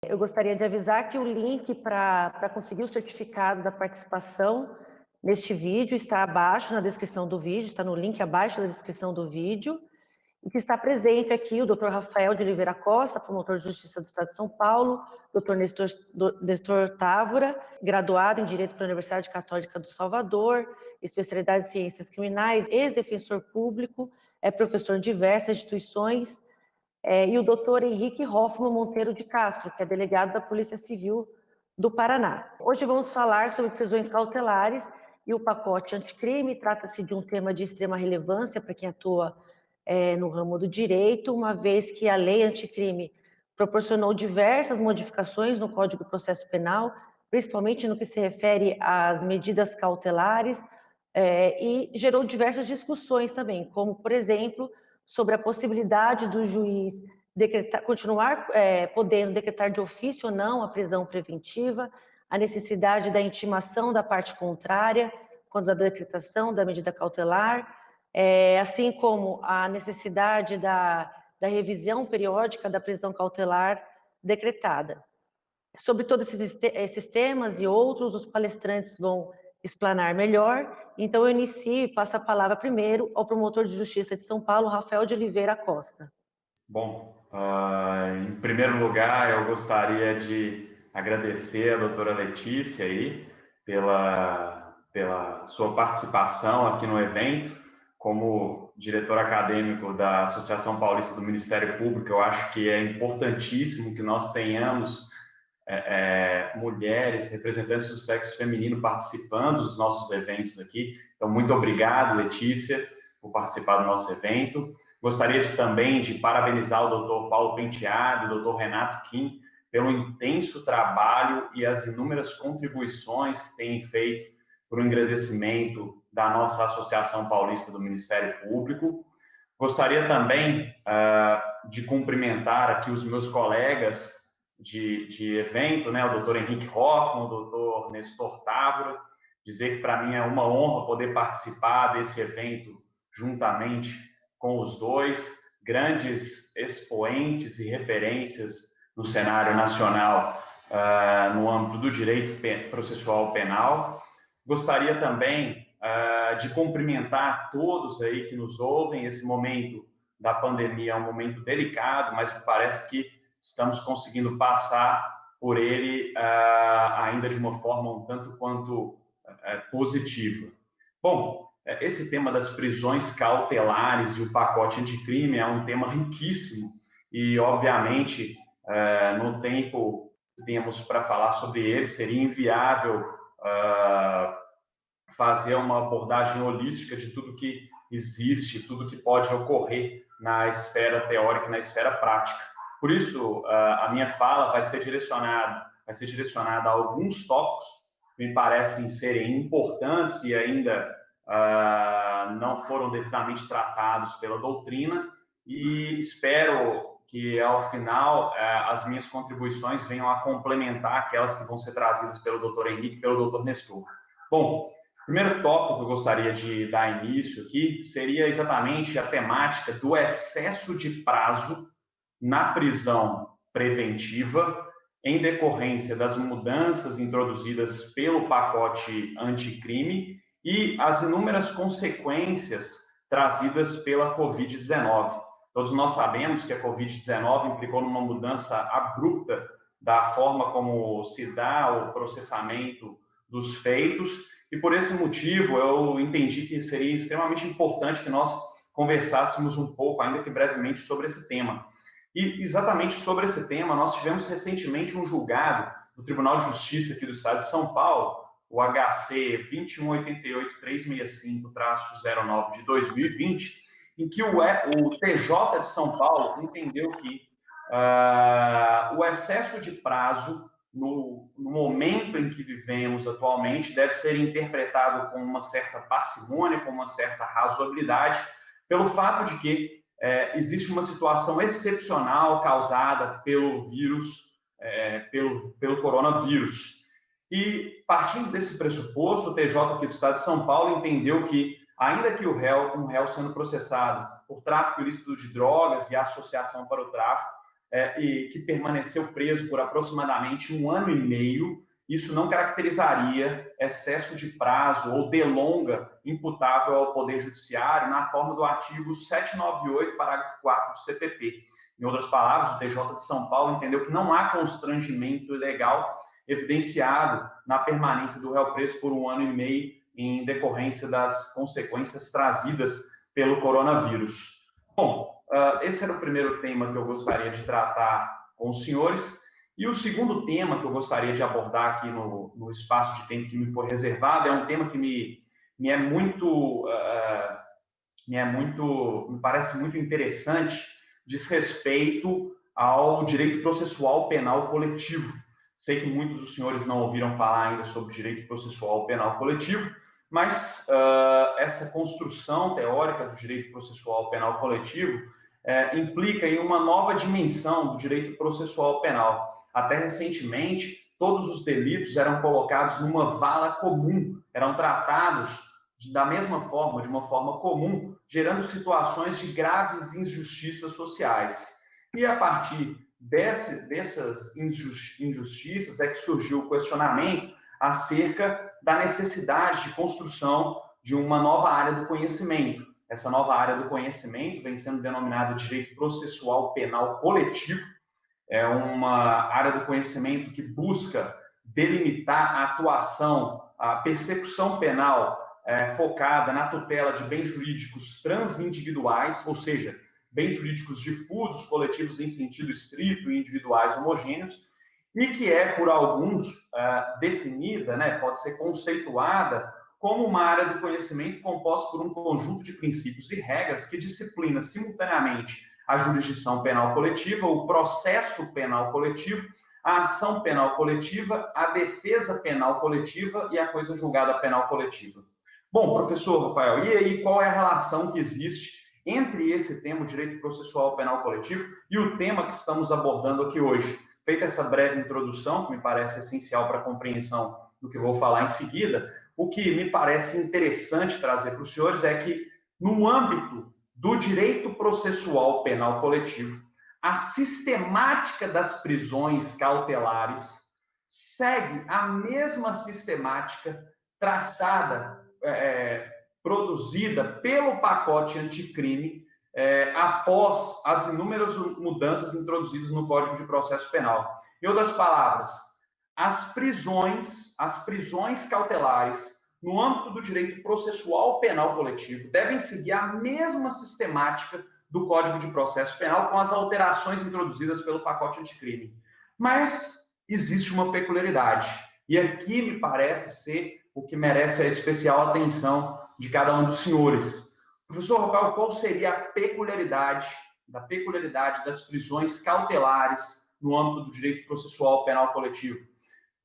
Eu gostaria de avisar que o link para conseguir o certificado da participação neste vídeo está abaixo na descrição do vídeo, está no link abaixo da descrição do vídeo, e que está presente aqui o Dr. Rafael de Oliveira Costa, promotor de Justiça do Estado de São Paulo, Dr. Nestor Távora, graduado em Direito pela Universidade Católica do Salvador, especialidade em Ciências Criminais, ex-defensor público, é professor em diversas instituições, e o doutor Henrique Hoffman Monteiro de Castro, que é delegado da Polícia Civil do Paraná. Hoje vamos falar sobre prisões cautelares e o pacote anticrime. Trata-se de um tema de extrema relevância para quem atua no ramo do direito, uma vez que a lei anticrime proporcionou diversas modificações no Código de Processo Penal, principalmente no que se refere às medidas cautelares, e gerou diversas discussões também, como, por exemplo, sobre a possibilidade do juiz continuar podendo decretar de ofício ou não a prisão preventiva, a necessidade da intimação da parte contrária quando a decretação da medida cautelar, assim como a necessidade da revisão periódica da prisão cautelar decretada. Sobre todos esses temas e outros, os palestrantes vão explanar melhor, então eu inicio e passo a palavra primeiro ao promotor de Justiça de São Paulo, Rafael de Oliveira Costa. Bom, em primeiro lugar, eu gostaria de agradecer a doutora Letícia aí pela sua participação aqui no evento. Como diretor acadêmico da Associação Paulista do Ministério Público, eu acho que é importantíssimo que nós tenhamos mulheres, representantes do sexo feminino participando dos nossos eventos aqui. Então, muito obrigado, Letícia, por participar do nosso evento. Gostaria também de parabenizar o doutor Paulo Penteado e o doutor Renato Kim pelo intenso trabalho e as inúmeras contribuições que têm feito para o engrandecimento da nossa Associação Paulista do Ministério Público. Gostaria também de cumprimentar aqui os meus colegas de evento, né, o doutor Henrique Hoffman, o doutor Nestor Távora, dizer que para mim é uma honra poder participar desse evento juntamente com os dois, grandes expoentes e referências no cenário nacional no âmbito do direito processual penal. Gostaria também de cumprimentar todos aí que nos ouvem. Esse momento da pandemia é um momento delicado, mas parece que estamos conseguindo passar por ele ainda de uma forma um tanto quanto positiva. Bom, esse tema das prisões cautelares e o pacote anticrime é um tema riquíssimo e, obviamente, no tempo que temos para falar sobre ele, seria inviável fazer uma abordagem holística de tudo que existe, tudo que pode ocorrer na esfera teórica e na esfera prática. Por isso, a minha fala vai ser direcionada a alguns tópicos que me parecem serem importantes e ainda não foram devidamente tratados pela doutrina, e espero que, ao final, as minhas contribuições venham a complementar aquelas que vão ser trazidas pelo doutor Henrique e pelo doutor Nestor. Bom, o primeiro tópico que eu gostaria de dar início aqui seria exatamente a temática do excesso de prazo na prisão preventiva em decorrência das mudanças introduzidas pelo pacote anticrime e as inúmeras consequências trazidas pela Covid-19. Todos nós sabemos que a Covid-19 implicou numa mudança abrupta da forma como se dá o processamento dos feitos, e por esse motivo eu entendi que seria extremamente importante que nós conversássemos um pouco, ainda que brevemente, sobre esse tema. E exatamente sobre esse tema, nós tivemos recentemente um julgado do Tribunal de Justiça aqui do Estado de São Paulo, o HC 2188365-09 de 2020, em que o TJ de São Paulo entendeu que o excesso de prazo no momento em que vivemos atualmente deve ser interpretado com uma certa parcimônia, com uma certa razoabilidade, pelo fato de que existe uma situação excepcional causada pelo vírus, pelo coronavírus. E, partindo desse pressuposto, o TJ aqui do Estado de São Paulo entendeu que, ainda que um réu sendo processado por tráfico ilícito de drogas e associação para o tráfico, e que permaneceu preso por aproximadamente 1 ano e meio, isso não caracterizaria excesso de prazo ou delonga imputável ao Poder Judiciário na forma do artigo 798, parágrafo 4 do CPP. Em outras palavras, o TJ de São Paulo entendeu que não há constrangimento legal evidenciado na permanência do réu preso por 1 ano e meio em decorrência das consequências trazidas pelo coronavírus. Bom, esse era o primeiro tema que eu gostaria de tratar com os senhores. E o segundo tema que eu gostaria de abordar aqui no espaço de tempo que me foi reservado é um tema que me parece muito interessante, diz respeito ao direito processual penal coletivo. Sei que muitos dos senhores não ouviram falar ainda sobre direito processual penal coletivo, mas essa construção teórica do direito processual penal coletivo implica em uma nova dimensão do direito processual penal. Até recentemente, todos os delitos eram colocados numa vala comum, eram tratados da mesma forma, de uma forma comum, gerando situações de graves injustiças sociais. E a partir dessas injustiças é que surgiu o questionamento acerca da necessidade de construção de uma nova área do conhecimento. Essa nova área do conhecimento vem sendo denominada direito processual penal coletivo. É uma área do conhecimento que busca delimitar a atuação, a persecução penal focada na tutela de bens jurídicos transindividuais, ou seja, bens jurídicos difusos, coletivos em sentido estrito e individuais homogêneos, e que é, por alguns, definida, pode ser conceituada como uma área do conhecimento composta por um conjunto de princípios e regras que disciplina simultaneamente a jurisdição penal coletiva, o processo penal coletivo, a ação penal coletiva, a defesa penal coletiva e a coisa julgada penal coletiva. Bom, professor Rafael, e aí qual é a relação que existe entre esse tema, o direito processual penal coletivo, e o tema que estamos abordando aqui hoje? Feita essa breve introdução, que me parece essencial para a compreensão do que eu vou falar em seguida, o que me parece interessante trazer para os senhores é que, no âmbito do direito processual penal coletivo, a sistemática das prisões cautelares segue a mesma sistemática traçada, produzida pelo pacote anticrime após as inúmeras mudanças introduzidas no Código de Processo Penal. Em outras palavras, as prisões cautelares no âmbito do direito processual penal coletivo devem seguir a mesma sistemática do Código de Processo Penal com as alterações introduzidas pelo pacote anticrime. Mas existe uma peculiaridade, e aqui me parece ser o que merece a especial atenção de cada um dos senhores. Professor Rafael, qual seria a peculiaridade das prisões cautelares no âmbito do direito processual penal coletivo?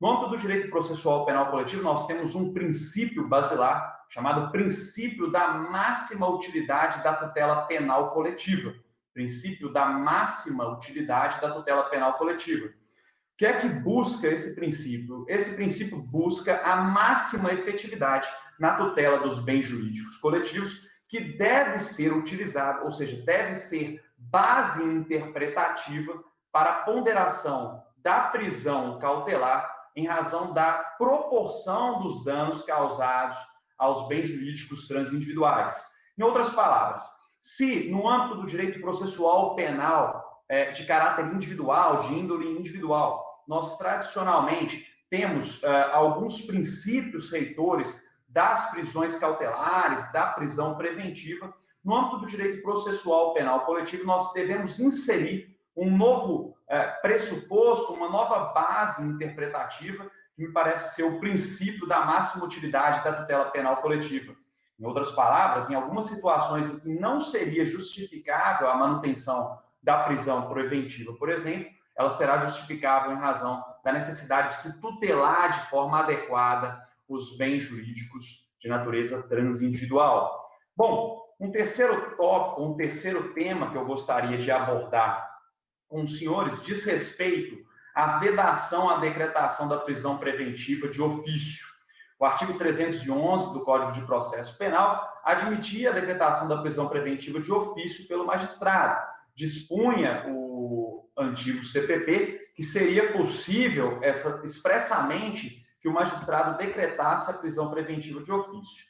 No âmbito do direito processual penal coletivo, nós temos um princípio basilar chamado princípio da máxima utilidade da tutela penal coletiva. Princípio da máxima utilidade da tutela penal coletiva. O que é que busca esse princípio? Esse princípio busca a máxima efetividade na tutela dos bens jurídicos coletivos, que deve ser utilizado, ou seja, deve ser base interpretativa para a ponderação da prisão cautelar em razão da proporção dos danos causados aos bens jurídicos transindividuais. Em outras palavras, se no âmbito do direito processual penal de caráter individual, de índole individual, nós tradicionalmente temos alguns princípios reitores das prisões cautelares, da prisão preventiva, no âmbito do direito processual penal coletivo, nós devemos inserir um novo pressuposto, uma nova base interpretativa, que me parece ser o princípio da máxima utilidade da tutela penal coletiva. Em outras palavras, em algumas situações em que não seria justificável a manutenção da prisão preventiva, por exemplo, ela será justificável em razão da necessidade de se tutelar de forma adequada os bens jurídicos de natureza transindividual. Bom, um terceiro tópico, um terceiro tema que eu gostaria de abordar com os senhores diz respeito à vedação à decretação da prisão preventiva de ofício. O artigo 311 do Código de Processo Penal admitia a decretação da prisão preventiva de ofício pelo magistrado, dispunha o antigo CPP que seria possível expressamente que o magistrado decretasse a prisão preventiva de ofício.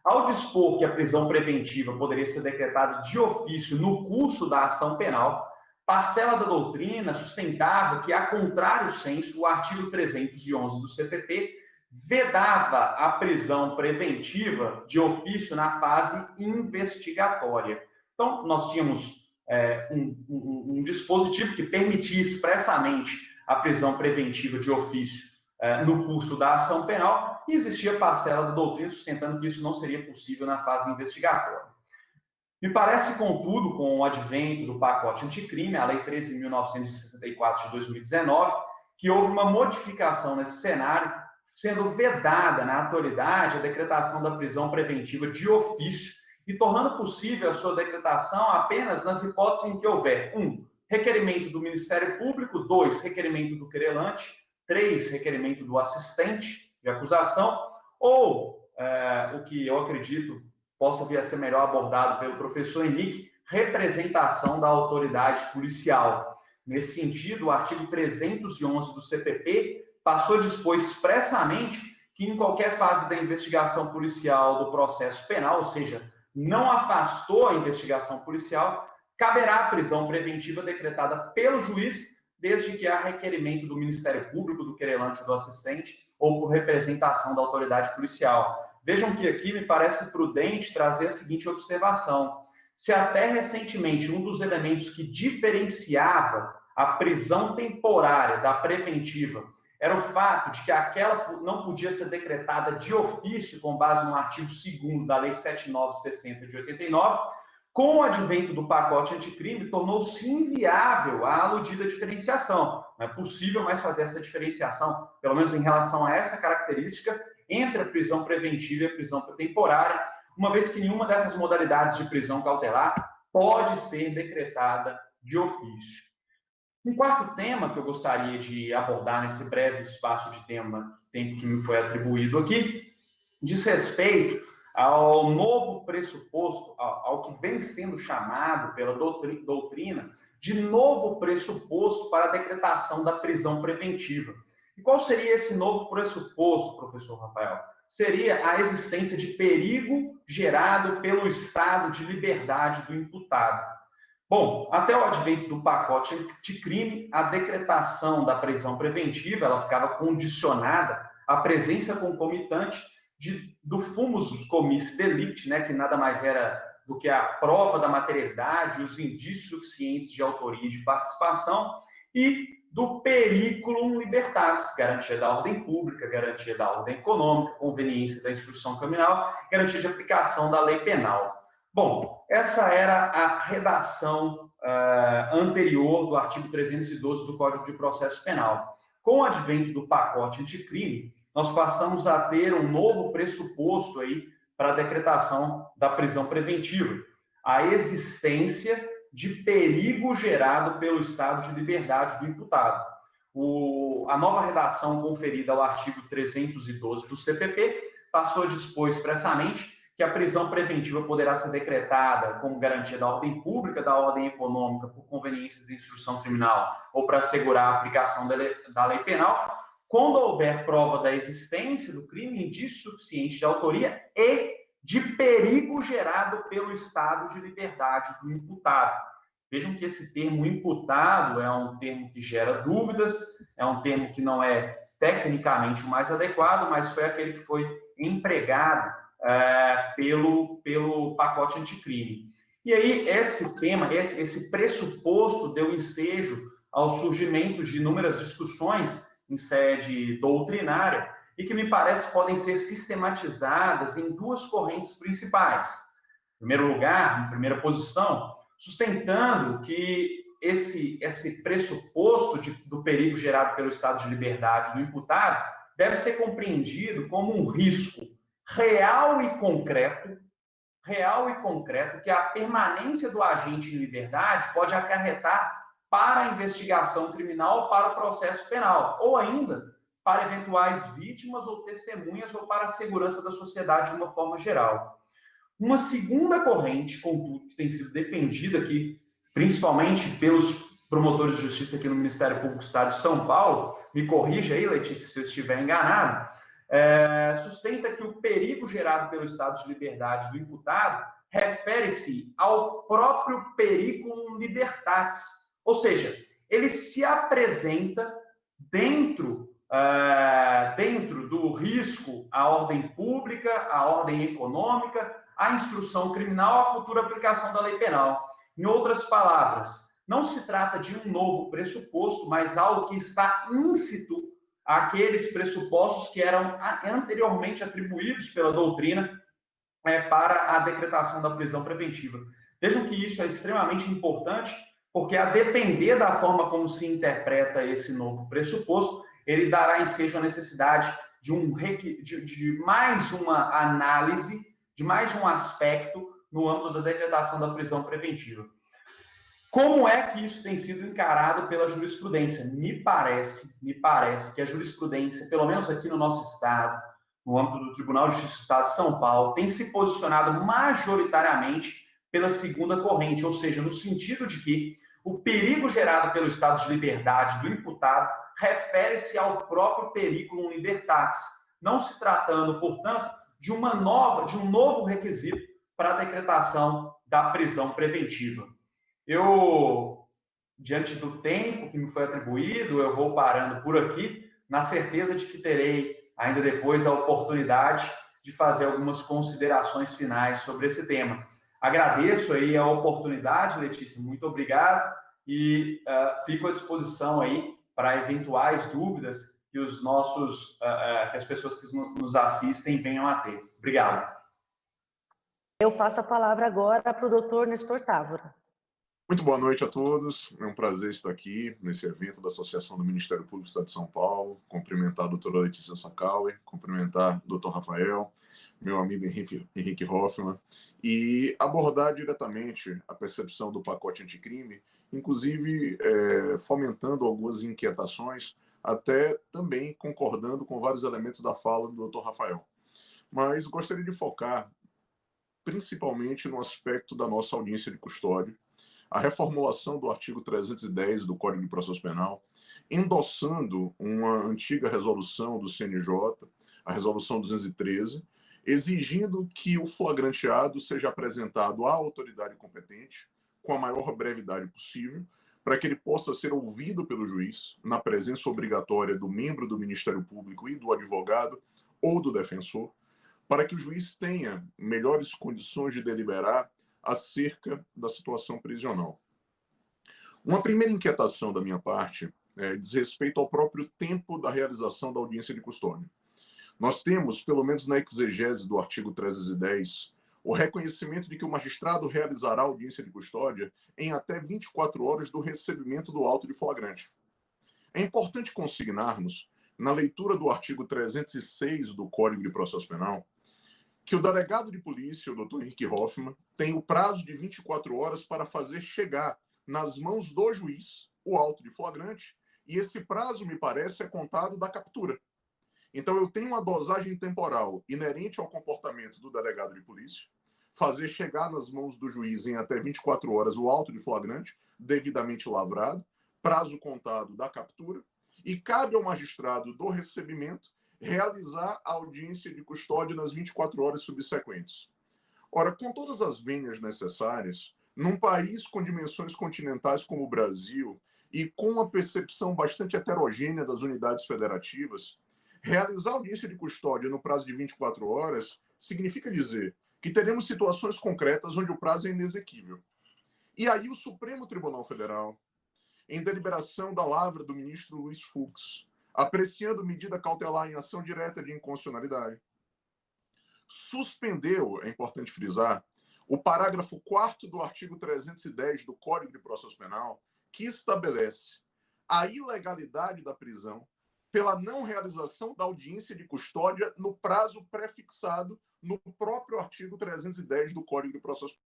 Ao dispor que a prisão preventiva poderia ser decretada de ofício no curso da ação penal, parcela da doutrina sustentava que, a contrário senso, o artigo 311 do CPP vedava a prisão preventiva de ofício na fase investigatória. Então, nós tínhamos um dispositivo que permitia expressamente a prisão preventiva de ofício no curso da ação penal, e existia parcela da doutrina sustentando que isso não seria possível na fase investigatória. Me parece, contudo, com o advento do pacote anticrime, a Lei 13.964 de 2019, que houve uma modificação nesse cenário, sendo vedada na atualidade a decretação da prisão preventiva de ofício e tornando possível a sua decretação apenas nas hipóteses em que houver 1. Requerimento do Ministério Público, 2. Requerimento do querelante, 3. Requerimento do assistente de acusação, ou, o que eu acredito possa vir a ser melhor abordado pelo professor Henrique, representação da autoridade policial. Nesse sentido, o artigo 311 do CPP passou a dispor expressamente que, em qualquer fase da investigação policial do processo penal, ou seja, não afastou a investigação policial, caberá a prisão preventiva decretada pelo juiz, desde que há requerimento do Ministério Público, do querelante ou do assistente, ou por representação da autoridade policial. Vejam que aqui me parece prudente trazer a seguinte observação. Se até recentemente um dos elementos que diferenciava a prisão temporária da preventiva era o fato de que aquela não podia ser decretada de ofício com base no artigo 2º da Lei 7960 de 89, com o advento do pacote anticrime, tornou-se inviável a aludida diferenciação. Não é possível mais fazer essa diferenciação, pelo menos em relação a essa característica, entre a prisão preventiva e a prisão temporária, uma vez que nenhuma dessas modalidades de prisão cautelar pode ser decretada de ofício. Um quarto tema que eu gostaria de abordar nesse breve espaço de tempo que me foi atribuído aqui, diz respeito ao novo pressuposto, ao que vem sendo chamado pela doutrina de novo pressuposto para a decretação da prisão preventiva. E qual seria esse novo pressuposto, professor Rafael? Seria a existência de perigo gerado pelo estado de liberdade do imputado. Bom, até o advento do pacote anticrime, a decretação da prisão preventiva ela ficava condicionada à presença concomitante do fumus commissi delicti, né, que nada mais era do que a prova da materialidade, os indícios suficientes de autoria e de participação, e do periculum libertatis, garantia da ordem pública, garantia da ordem econômica, conveniência da instrução criminal, garantia de aplicação da lei penal. Bom, essa era a redação anterior do artigo 312 do Código de Processo Penal. Com o advento do pacote anticrime, nós passamos a ter um novo pressuposto aí para a decretação da prisão preventiva, a existência de perigo gerado pelo estado de liberdade do imputado. A nova redação conferida ao artigo 312 do CPP passou a dispor expressamente que a prisão preventiva poderá ser decretada como garantia da ordem pública, da ordem econômica, por conveniência de instrução criminal ou para assegurar a aplicação da lei penal, quando houver prova da existência do crime, indício suficiente de autoria e de perigo gerado pelo estado de liberdade do imputado. Vejam que esse termo imputado é um termo que gera dúvidas, é um termo que não é tecnicamente o mais adequado, mas foi aquele que foi empregado pelo pacote anticrime. E aí, esse tema, esse pressuposto deu ensejo ao surgimento de inúmeras discussões em sede doutrinária e que me parece podem ser sistematizadas em duas correntes principais. Em primeiro lugar, em primeira posição, sustentando que esse pressuposto do perigo gerado pelo estado de liberdade do imputado deve ser compreendido como um risco real e concreto que a permanência do agente em liberdade pode acarretar para a investigação criminal, para o processo penal, ou ainda para eventuais vítimas ou testemunhas ou para a segurança da sociedade de uma forma geral. Uma segunda corrente, contudo, que tem sido defendida aqui principalmente pelos promotores de justiça aqui no Ministério Público do Estado de São Paulo, me corrija aí, Letícia, se eu estiver enganado, sustenta que o perigo gerado pelo estado de liberdade do imputado refere-se ao próprio periculum libertatis, ou seja, ele se apresenta dentro do risco à ordem pública, à ordem econômica, à instrução criminal, à futura aplicação da lei penal. Em outras palavras, não se trata de um novo pressuposto, mas algo que está íncito àqueles pressupostos que eram anteriormente atribuídos pela doutrina para a decretação da prisão preventiva. Vejam que isso é extremamente importante, porque a depender da forma como se interpreta esse novo pressuposto, ele dará ensejo à necessidade de mais uma análise, de mais um aspecto no âmbito da decretação da prisão preventiva. Como é que isso tem sido encarado pela jurisprudência? Me parece que a jurisprudência, pelo menos aqui no nosso estado, no âmbito do Tribunal de Justiça do Estado de São Paulo, tem se posicionado majoritariamente pela segunda corrente, ou seja, no sentido de que o perigo gerado pelo estado de liberdade do imputado refere-se ao próprio periculum libertatis, não se tratando, portanto, de um novo requisito para a decretação da prisão preventiva. Eu, diante do tempo que me foi atribuído, eu vou parando por aqui, na certeza de que terei ainda depois a oportunidade de fazer algumas considerações finais sobre esse tema. Agradeço aí a oportunidade, Letícia, muito obrigado, e fico à disposição aí para eventuais dúvidas que que as pessoas que nos assistem venham a ter. Obrigado. Eu passo a palavra agora para o doutor Nestor Távora. Muito boa noite a todos. É um prazer estar aqui nesse evento da Associação do Ministério Público do Estado de São Paulo, cumprimentar a doutora Letícia Sacauer, cumprimentar o doutor Rafael, meu amigo Henrique Hoffmann, e abordar diretamente a percepção do pacote anticrime, inclusive fomentando algumas inquietações, até também concordando com vários elementos da fala do doutor Rafael. Mas gostaria de focar principalmente no aspecto da nossa audiência de custódia, a reformulação do artigo 310 do Código de Processo Penal, endossando uma antiga resolução do CNJ, a resolução 213, exigindo que o flagranteado seja apresentado à autoridade competente com a maior brevidade possível, para que ele possa ser ouvido pelo juiz, na presença obrigatória do membro do Ministério Público e do advogado ou do defensor, para que o juiz tenha melhores condições de deliberar acerca da situação prisional. Uma primeira inquietação da minha parte diz respeito ao próprio tempo da realização da audiência de custódia. Nós temos, pelo menos na exegese do artigo 310, o reconhecimento de que o magistrado realizará a audiência de custódia em até 24 horas do recebimento do auto de flagrante. É importante consignarmos, na leitura do artigo 306 do Código de Processo Penal, que o delegado de polícia, o doutor Henrique Hoffmann, tem o prazo de 24 horas para fazer chegar nas mãos do juiz o auto de flagrante, e esse prazo, me parece, é contado da captura. Então, eu tenho uma dosagem temporal inerente ao comportamento do delegado de polícia, fazer chegar nas mãos do juiz em até 24 horas o auto de flagrante, devidamente lavrado, prazo contado da captura, e cabe ao magistrado do recebimento realizar a audiência de custódia nas 24 horas subsequentes. Ora, com todas as vênias necessárias, num país com dimensões continentais como o Brasil e com uma percepção bastante heterogênea das unidades federativas, realizar a audiência de custódia no prazo de 24 horas significa dizer que teremos situações concretas onde o prazo é inexequível. E aí o Supremo Tribunal Federal, em deliberação da lavra do ministro Luiz Fux, apreciando medida cautelar em ação direta de inconstitucionalidade, suspendeu, é importante frisar, o parágrafo 4º do artigo 310 do Código de Processo Penal, que estabelece a ilegalidade da prisão pela não realização da audiência de custódia no prazo prefixado no próprio artigo 310 do Código de Processo Penal.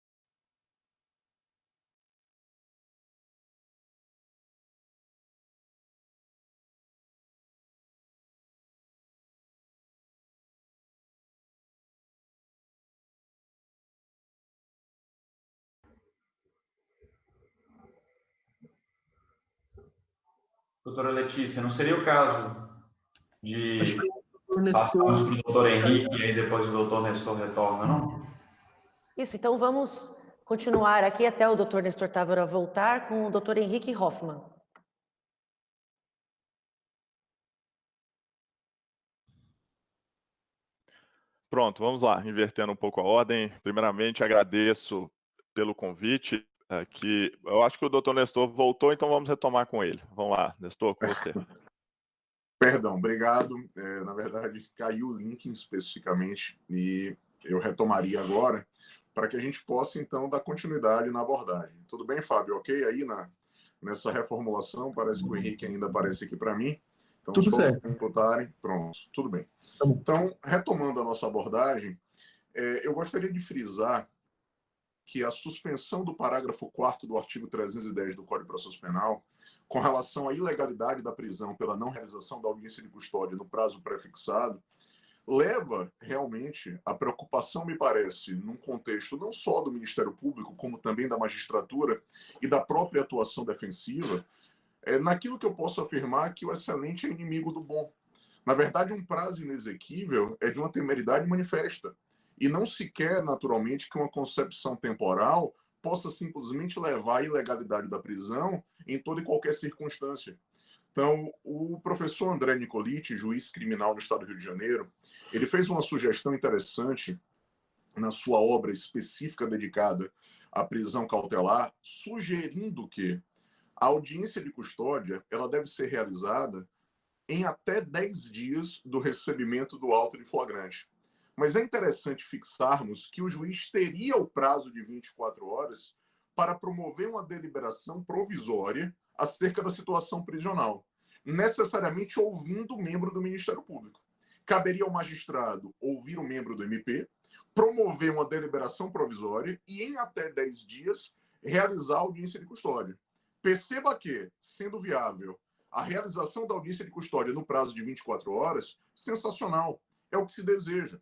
Doutora Letícia, não seria o caso de Acho que o doutor passarmos para o Nestor... doutor Henrique e aí depois o doutor Nestor retorna, não? Isso, então vamos continuar aqui até o doutor Nestor Távora voltar com o doutor Henrique Hoffmann. Pronto, vamos lá, invertendo um pouco a ordem. Primeiramente, agradeço pelo convite, que eu acho que o doutor Nestor voltou, então vamos retomar com ele. Vamos lá, Nestor, com você. Perdão, obrigado. Na verdade, caiu o link especificamente e eu retomaria agora para que a gente possa, então, dar continuidade na abordagem. Tudo bem, Fábio? Ok? Aí nessa reformulação, parece que o Henrique ainda aparece aqui para mim. Então, Tudo se todos certo. computarem, pronto, tudo bem. Tá bom. Então, retomando a nossa abordagem, eu gostaria de frisar que a suspensão do parágrafo 4º do artigo 310 do Código de Processo Penal, com relação à ilegalidade da prisão pela não realização da audiência de custódia no prazo pré-fixado, leva realmente a preocupação, me parece, num contexto não só do Ministério Público, como também da magistratura e da própria atuação defensiva, naquilo que eu posso afirmar que o excelente é inimigo do bom. Na verdade, um prazo inexequível é de uma temeridade manifesta. E não se quer, naturalmente, que uma concepção temporal possa simplesmente levar à ilegalidade da prisão em toda e qualquer circunstância. Então, o professor André Nicoliti, juiz criminal no estado do Rio de Janeiro, ele fez uma sugestão interessante na sua obra específica dedicada à prisão cautelar, sugerindo que a audiência de custódia ela deve ser realizada em até 10 dias do recebimento do auto de flagrante. Mas é interessante fixarmos que o juiz teria o prazo de 24 horas para promover uma deliberação provisória acerca da situação prisional, necessariamente ouvindo o membro do Ministério Público. Caberia ao magistrado ouvir o membro do MP, promover uma deliberação provisória e, em até 10 dias, realizar a audiência de custódia. Perceba que, sendo viável a realização da audiência de custódia no prazo de 24 horas, sensacional, é o que se deseja.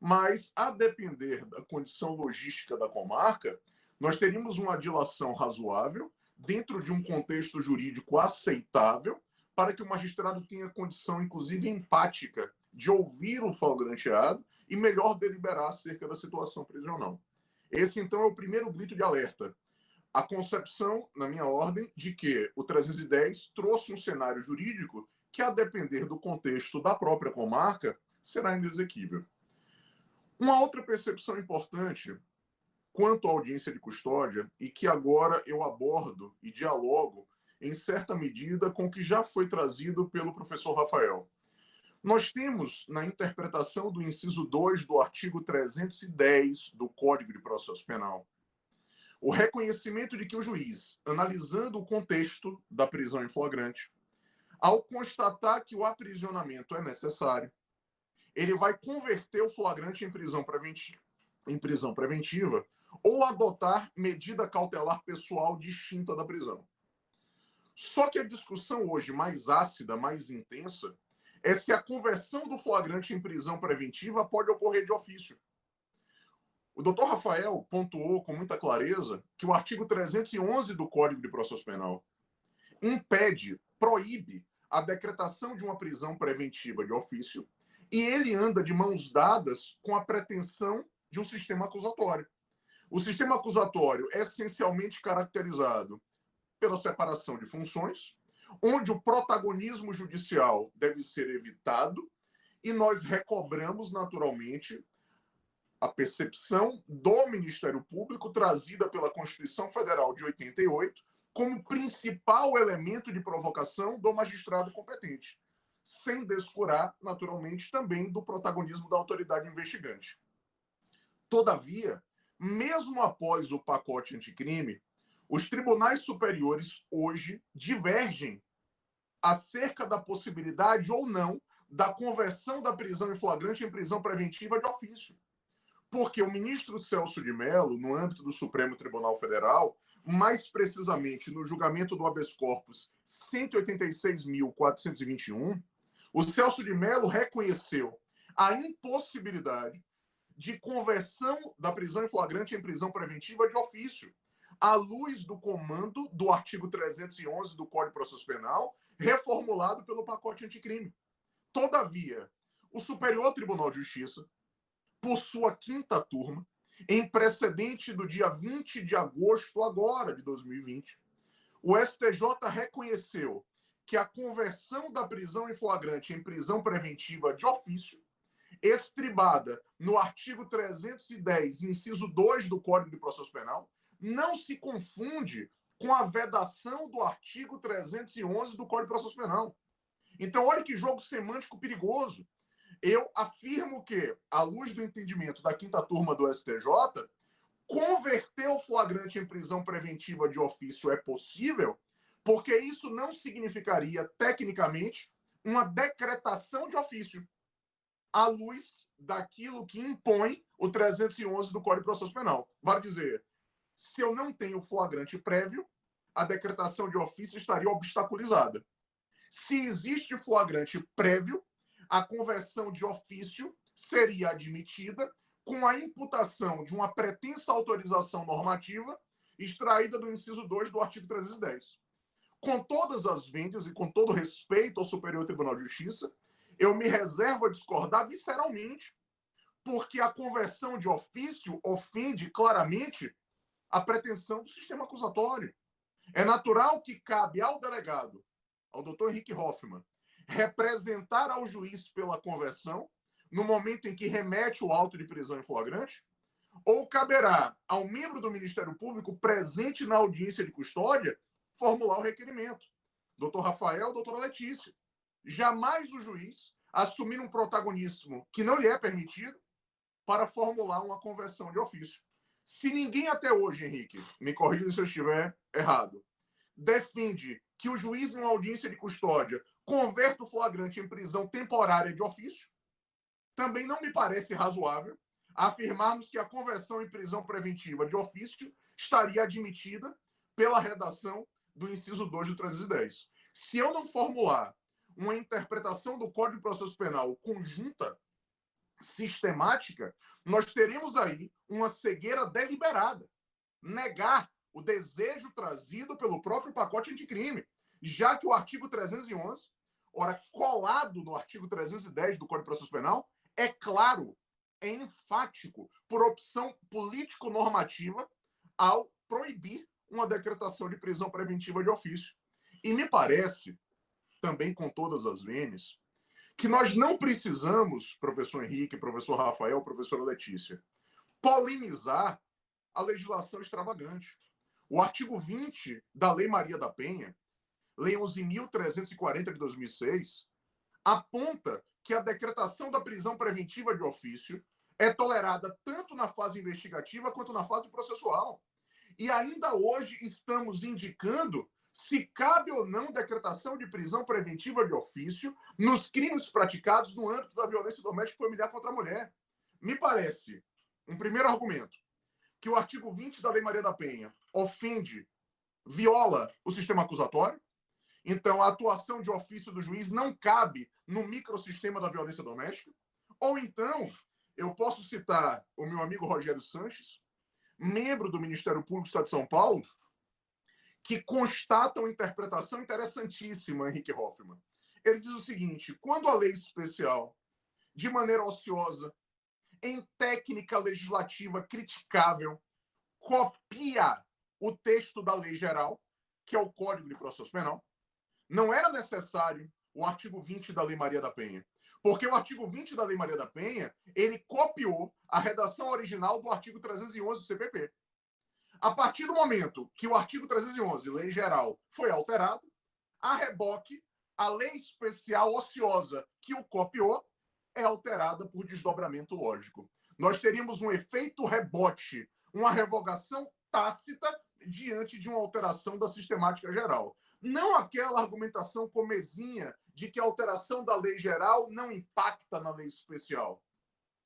Mas, a depender da condição logística da comarca, nós teríamos uma dilação razoável, dentro de um contexto jurídico aceitável, para que o magistrado tenha condição, inclusive empática, de ouvir o flagranteado e melhor deliberar acerca da situação prisional. Esse, então, é o primeiro grito de alerta. A concepção, na minha ordem, de que o 310 trouxe um cenário jurídico que, a depender do contexto da própria comarca, será inexequível. Uma outra percepção importante quanto à audiência de custódia, e que agora eu abordo e dialogo em certa medida com o que já foi trazido pelo professor Rafael. Nós temos, na interpretação do inciso 2 do artigo 310 do Código de Processo Penal, o reconhecimento de que o juiz, analisando o contexto da prisão em flagrante, ao constatar que o aprisionamento é necessário, ele vai converter o flagrante em prisão preventiva ou adotar medida cautelar pessoal distinta da prisão. Só que a discussão hoje mais ácida, mais intensa, é se a conversão do flagrante em prisão preventiva pode ocorrer de ofício. O doutor Rafael pontuou com muita clareza que o artigo 311 do Código de Processo Penal impede, proíbe a decretação de uma prisão preventiva de ofício e ele anda de mãos dadas com a pretensão de um sistema acusatório. O sistema acusatório é essencialmente caracterizado pela separação de funções, onde o protagonismo judicial deve ser evitado e nós recobramos naturalmente a percepção do Ministério Público trazida pela Constituição Federal de 88 como principal elemento de provocação do magistrado competente, sem descurar, naturalmente, também do protagonismo da autoridade investigante. Todavia, mesmo após o pacote anticrime, os tribunais superiores hoje divergem acerca da possibilidade ou não da conversão da prisão em flagrante em prisão preventiva de ofício. Porque o ministro Celso de Mello, no âmbito do Supremo Tribunal Federal, mais precisamente no julgamento do habeas corpus 186.421, o Celso de Mello reconheceu a impossibilidade de conversão da prisão em flagrante em prisão preventiva de ofício, à luz do comando do artigo 311 do Código de Processo Penal, reformulado pelo pacote anticrime. Todavia, o Superior Tribunal de Justiça, por sua quinta turma, em precedente do dia 20 de agosto agora de 2020, o STJ reconheceu que a conversão da prisão em flagrante em prisão preventiva de ofício, estribada no artigo 310, inciso 2 do Código de Processo Penal, não se confunde com a vedação do artigo 311 do Código de Processo Penal. Então, olha que jogo semântico perigoso. Eu afirmo que, à luz do entendimento da quinta turma do STJ, converter o flagrante em prisão preventiva de ofício é possível, porque isso não significaria, tecnicamente, uma decretação de ofício, à luz daquilo que impõe o 311 do Código de Processo Penal. Vale dizer, se eu não tenho flagrante prévio, a decretação de ofício estaria obstaculizada. Se existe flagrante prévio, a conversão de ofício seria admitida com a imputação de uma pretensa autorização normativa extraída do inciso 2 do artigo 310. Com todas as vendas e com todo respeito ao Superior Tribunal de Justiça, eu me reservo a discordar visceralmente, porque a conversão de ofício ofende claramente a pretensão do sistema acusatório. É natural que cabe ao delegado, ao doutor Henrique Hoffmann, representar ao juiz pela conversão no momento em que remete o auto de prisão em flagrante, ou caberá ao membro do Ministério Público presente na audiência de custódia formular o requerimento. Doutor Rafael, doutora Letícia. Jamais o juiz assumir um protagonismo que não lhe é permitido para formular uma conversão de ofício. Se ninguém até hoje, Henrique, me corrija se eu estiver errado, defende que o juiz, numa audiência de custódia, converta o flagrante em prisão temporária de ofício, também não me parece razoável afirmarmos que a conversão em prisão preventiva de ofício estaria admitida pela redação do inciso 2 do 310. Se eu não formular uma interpretação do Código de Processo Penal conjunta, sistemática, nós teremos aí uma cegueira deliberada. Negar o desejo trazido pelo próprio pacote anticrime, já que o artigo 311, ora, colado no artigo 310 do Código de Processo Penal, é claro, é enfático, por opção político-normativa, ao proibir uma decretação de prisão preventiva de ofício. E me parece, também com todas as vênias, que nós não precisamos, professor Henrique, professor Rafael, professora Letícia, polemizar a legislação extravagante. O artigo 20 da Lei Maria da Penha, Lei 11.340 de 2006, aponta que a decretação da prisão preventiva de ofício é tolerada tanto na fase investigativa quanto na fase processual. E ainda hoje estamos indicando se cabe ou não decretação de prisão preventiva de ofício nos crimes praticados no âmbito da violência doméstica e familiar contra a mulher. Me parece, um primeiro argumento, que o artigo 20 da Lei Maria da Penha ofende, viola o sistema acusatório. Então, a atuação de ofício do juiz não cabe no microsistema da violência doméstica. Ou então, eu posso citar o meu amigo Rogério Sanches, membro do Ministério Público do Estado de São Paulo, que constata uma interpretação interessantíssima, Henrique Hoffmann. Ele diz o seguinte: quando a lei especial, de maneira ociosa, em técnica legislativa criticável, copia o texto da lei geral, que é o Código de Processo Penal, não era necessário o artigo 20 da Lei Maria da Penha, porque o artigo 20 da Lei Maria da Penha, ele copiou a redação original do artigo 311 do CPP. A partir do momento que o artigo 311, Lei Geral, foi alterado, a reboque, a lei especial ociosa que o copiou é alterada por desdobramento lógico. Nós teríamos um efeito rebote, uma revogação tácita diante de uma alteração da sistemática geral. Não aquela argumentação comezinha de que a alteração da lei geral não impacta na lei especial.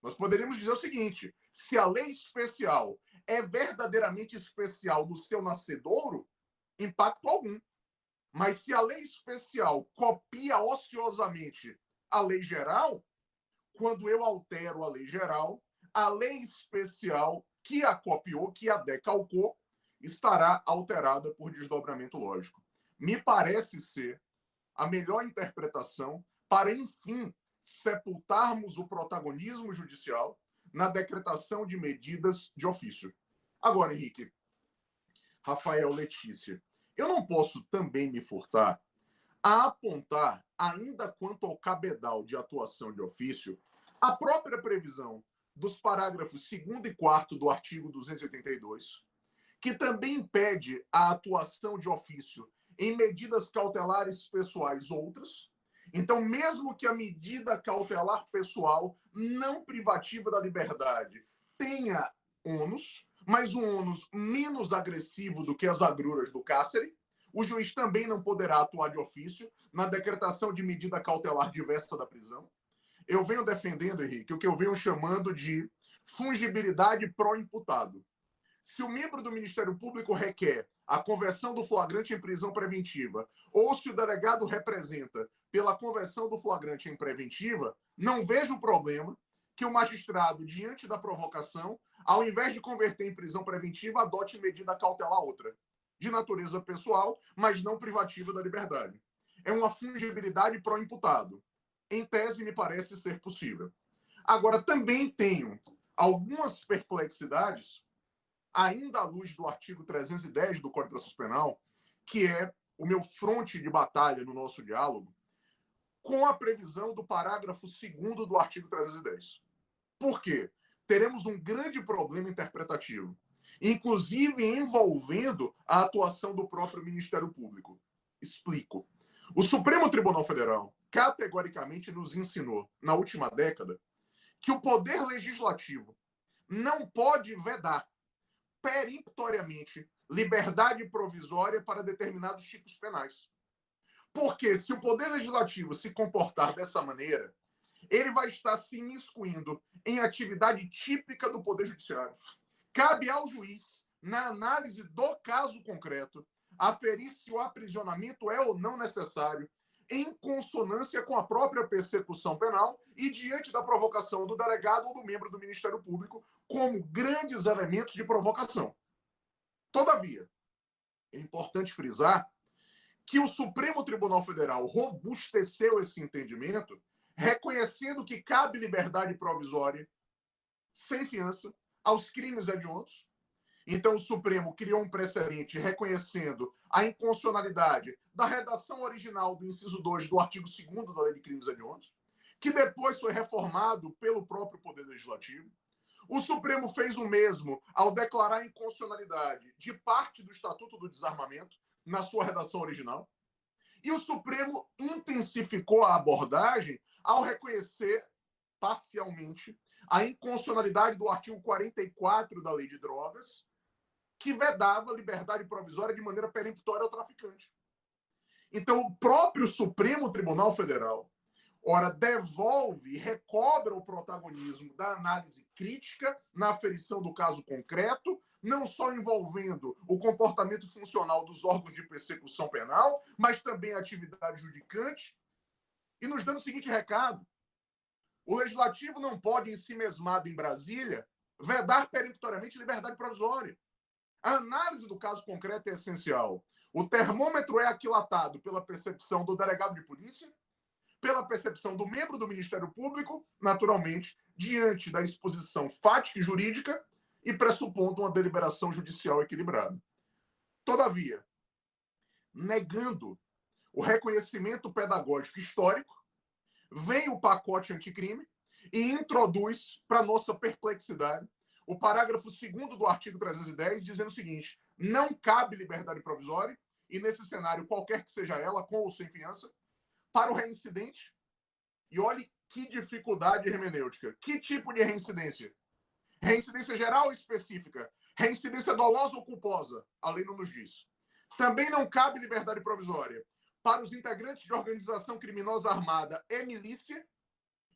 Nós poderíamos dizer o seguinte: se a lei especial é verdadeiramente especial do seu nascedouro, impacto algum. Mas se a lei especial copia ociosamente a lei geral, quando eu altero a lei geral, a lei especial que a copiou, que a decalcou, estará alterada por desdobramento lógico. Me parece ser a melhor interpretação para, enfim, sepultarmos o protagonismo judicial na decretação de medidas de ofício. Agora, Henrique, Rafael, Letícia, eu não posso também me furtar a apontar, ainda quanto ao cabedal de atuação de ofício, a própria previsão dos parágrafos 2º e 4º do artigo 282, que também impede a atuação de ofício em medidas cautelares pessoais outras. Então, mesmo que a medida cautelar pessoal não privativa da liberdade tenha ônus, mas um ônus menos agressivo do que as agruras do cárcere, o juiz também não poderá atuar de ofício na decretação de medida cautelar diversa da prisão. Eu venho defendendo, Henrique, o que eu venho chamando de fungibilidade pró-imputado. Se o membro do Ministério Público requer a conversão do flagrante em prisão preventiva, ou se o delegado representa pela conversão do flagrante em preventiva, não vejo problema que o magistrado, diante da provocação, ao invés de converter em prisão preventiva, adote medida cautelar outra, de natureza pessoal, mas não privativa da liberdade. É uma fungibilidade pró-imputado. Em tese, me parece ser possível. Agora, também tenho algumas perplexidades, ainda à luz do artigo 310 do Código de Processo Penal, que é o meu fronte de batalha no nosso diálogo, com a previsão do parágrafo 2º do artigo 310. Por quê? Teremos um grande problema interpretativo, inclusive envolvendo a atuação do próprio Ministério Público. Explico. O Supremo Tribunal Federal categoricamente nos ensinou, na última década, que o Poder Legislativo não pode vedar peremptoriamente liberdade provisória para determinados tipos penais. Porque se o Poder Legislativo se comportar dessa maneira, ele vai estar se imiscuindo em atividade típica do Poder Judiciário. Cabe ao juiz, na análise do caso concreto, aferir se o aprisionamento é ou não necessário, em consonância com a própria persecução penal e diante da provocação do delegado ou do membro do Ministério Público como grandes elementos de provocação. Todavia, é importante frisar que o Supremo Tribunal Federal robusteceu esse entendimento, reconhecendo que cabe liberdade provisória sem fiança aos crimes hediondos. Então, o Supremo criou um precedente reconhecendo a inconstitucionalidade da redação original do inciso 2 do artigo 2º da Lei de Crimes Hediondos, que depois foi reformado pelo próprio Poder Legislativo. O Supremo fez o mesmo ao declarar a inconstitucionalidade de parte do Estatuto do Desarmamento na sua redação original. E o Supremo intensificou a abordagem ao reconhecer parcialmente a inconstitucionalidade do artigo 44 da Lei de Drogas, que vedava liberdade provisória de maneira peremptória ao traficante. Então, o próprio Supremo Tribunal Federal, ora, devolve e recobra o protagonismo da análise crítica na aferição do caso concreto, não só envolvendo o comportamento funcional dos órgãos de persecução penal, mas também a atividade judicante, e nos dando o seguinte recado: o Legislativo não pode, em si mesmado em Brasília, vedar peremptoriamente liberdade provisória. A análise do caso concreto é essencial. O termômetro é aquilatado pela percepção do delegado de polícia, pela percepção do membro do Ministério Público, naturalmente, diante da exposição fática e jurídica e pressupondo uma deliberação judicial equilibrada. Todavia, negando o reconhecimento pedagógico histórico, vem o pacote anticrime e introduz, para nossa perplexidade, o parágrafo 2º do artigo 310, dizendo o seguinte: não cabe liberdade provisória, e nesse cenário, qualquer que seja ela, com ou sem fiança, para o reincidente. E olhe que dificuldade hermenêutica. Que tipo de reincidência? Reincidência geral ou específica? Reincidência dolosa ou culposa? A lei não nos diz. Também não cabe liberdade provisória para os integrantes de organização criminosa armada e milícia,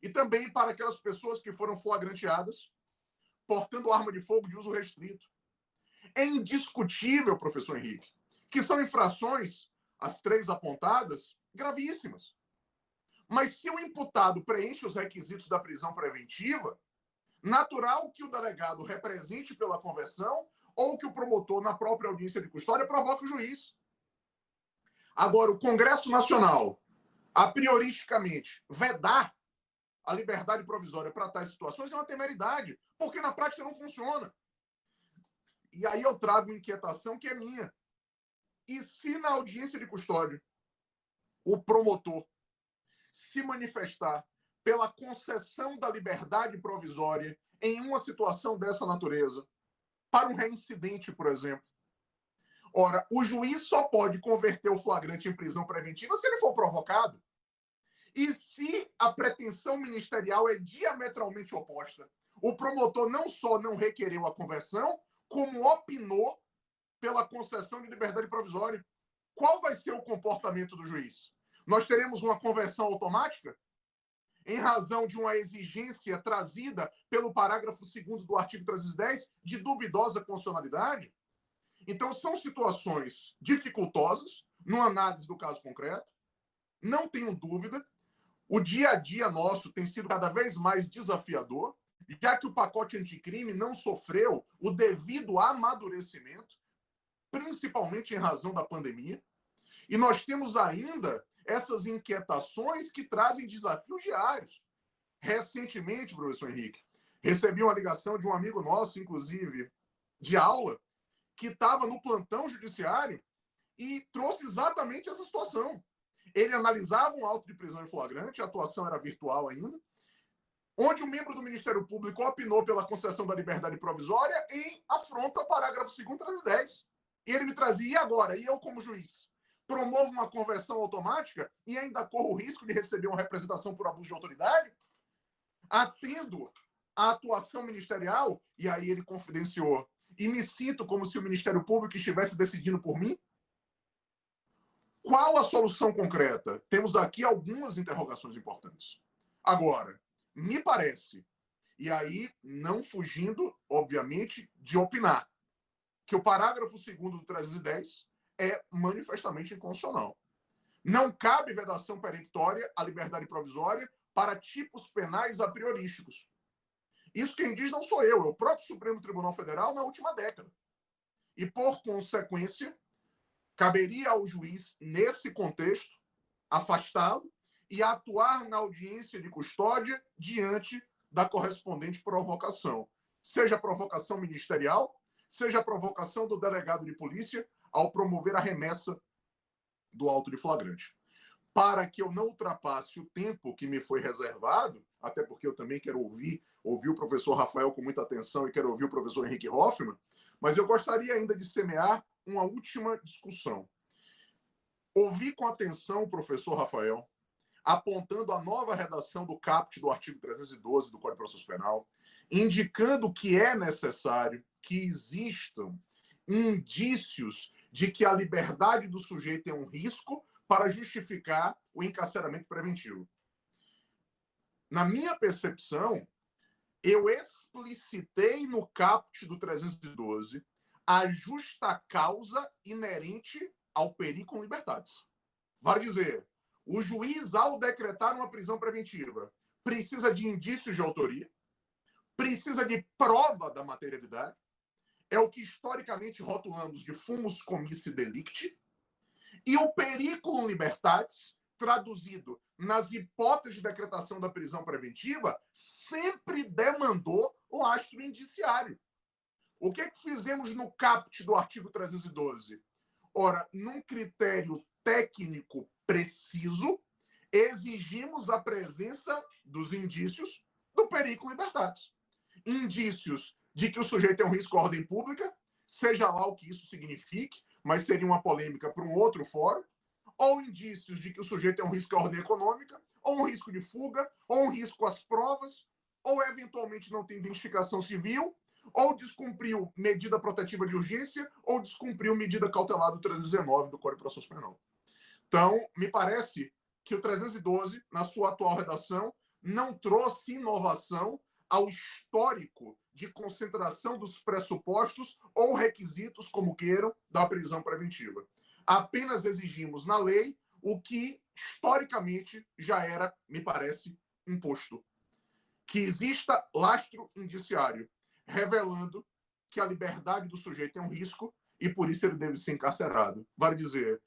e também para aquelas pessoas que foram flagranteadas portando arma de fogo de uso restrito. É indiscutível, professor Henrique, que são infrações, as três apontadas, gravíssimas. Mas se o imputado preenche os requisitos da prisão preventiva, natural que o delegado represente pela conversão ou que o promotor, na própria audiência de custódia, provoque o juiz. Agora, o Congresso Nacional, a prioristicamente, vedar a liberdade provisória para tais situações é uma temeridade, porque na prática não funciona. E aí eu trago uma inquietação que é minha. E se na audiência de custódia o promotor se manifestar pela concessão da liberdade provisória em uma situação dessa natureza, para um reincidente, por exemplo? Ora, o juiz só pode converter o flagrante em prisão preventiva se ele for provocado. E se a pretensão ministerial é diametralmente oposta? O promotor não só não requereu a conversão, como opinou pela concessão de liberdade provisória. Qual vai ser o comportamento do juiz? Nós teremos uma conversão automática? Em razão de uma exigência trazida pelo parágrafo 2º do artigo 310, de duvidosa constitucionalidade? Então, são situações dificultosas, numa análise do caso concreto. Não tenho dúvida, o dia a dia nosso tem sido cada vez mais desafiador, já que o pacote anticrime não sofreu o devido amadurecimento, principalmente em razão da pandemia. E nós temos ainda essas inquietações que trazem desafios diários. Recentemente, professor Henrique, recebi uma ligação de um amigo nosso, inclusive, de aula, que estava no plantão judiciário e trouxe exatamente essa situação. Ele analisava um auto de prisão em flagrante, a atuação era virtual ainda, onde o membro do Ministério Público opinou pela concessão da liberdade provisória em afronta ao parágrafo 2º, 310. E ele me trazia, e agora? E eu, como juiz? Promovo uma conversão automática e ainda corro o risco de receber uma representação por abuso de autoridade? Atendo à atuação ministerial, e aí ele confidenciou, e me sinto como se o Ministério Público estivesse decidindo por mim? Qual a solução concreta? Temos aqui algumas interrogações importantes. Agora, me parece, e aí não fugindo, obviamente, de opinar, que o parágrafo 2º do 310 é manifestamente inconstitucional. Não cabe vedação peremptória à liberdade provisória para tipos penais a priorísticos. Isso quem diz não sou eu, é o próprio Supremo Tribunal Federal na última década. E, por consequência, caberia ao juiz, nesse contexto, afastá-lo e atuar na audiência de custódia diante da correspondente provocação. Seja provocação ministerial, seja provocação do delegado de polícia ao promover a remessa do auto de flagrante. Para que eu não ultrapasse o tempo que me foi reservado, até porque eu também quero ouvir o professor Rafael com muita atenção e quero ouvir o professor Henrique Hoffmann, mas eu gostaria ainda de semear uma última discussão. Ouvi com atenção o professor Rafael apontando a nova redação do caput do artigo 312 do Código de Processo Penal, indicando que é necessário que existam indícios de que a liberdade do sujeito é um risco para justificar o encarceramento preventivo. Na minha percepção, eu explicitei no caput do 312 a justa causa inerente ao periculum libertatis. Vale dizer, o juiz, ao decretar uma prisão preventiva, precisa de indícios de autoria, precisa de prova da materialidade, é o que historicamente rotulamos de fumus commissi delicti, e o periculum libertatis, traduzido nas hipóteses de decretação da prisão preventiva, sempre demandou lastro indiciário. O que fizemos no caput do artigo 312? Ora, num critério técnico preciso, exigimos a presença dos indícios do periculum libertatis. Indícios de que o sujeito é um risco à ordem pública, seja lá o que isso signifique, mas seria uma polêmica para um outro fórum, ou indícios de que o sujeito é um risco à ordem econômica, ou um risco de fuga, ou um risco às provas, ou eventualmente não tem identificação civil, ou descumpriu medida protetiva de urgência, ou descumpriu medida cautelar do 319 do Código de Processo Penal. Então, me parece que o 312, na sua atual redação, não trouxe inovação ao histórico de concentração dos pressupostos ou requisitos, como queiram, da prisão preventiva. Apenas exigimos na lei o que, historicamente, já era, me parece, imposto. Que exista lastro indiciário, revelando que a liberdade do sujeito é um risco e por isso ele deve ser encarcerado. Vale dizer,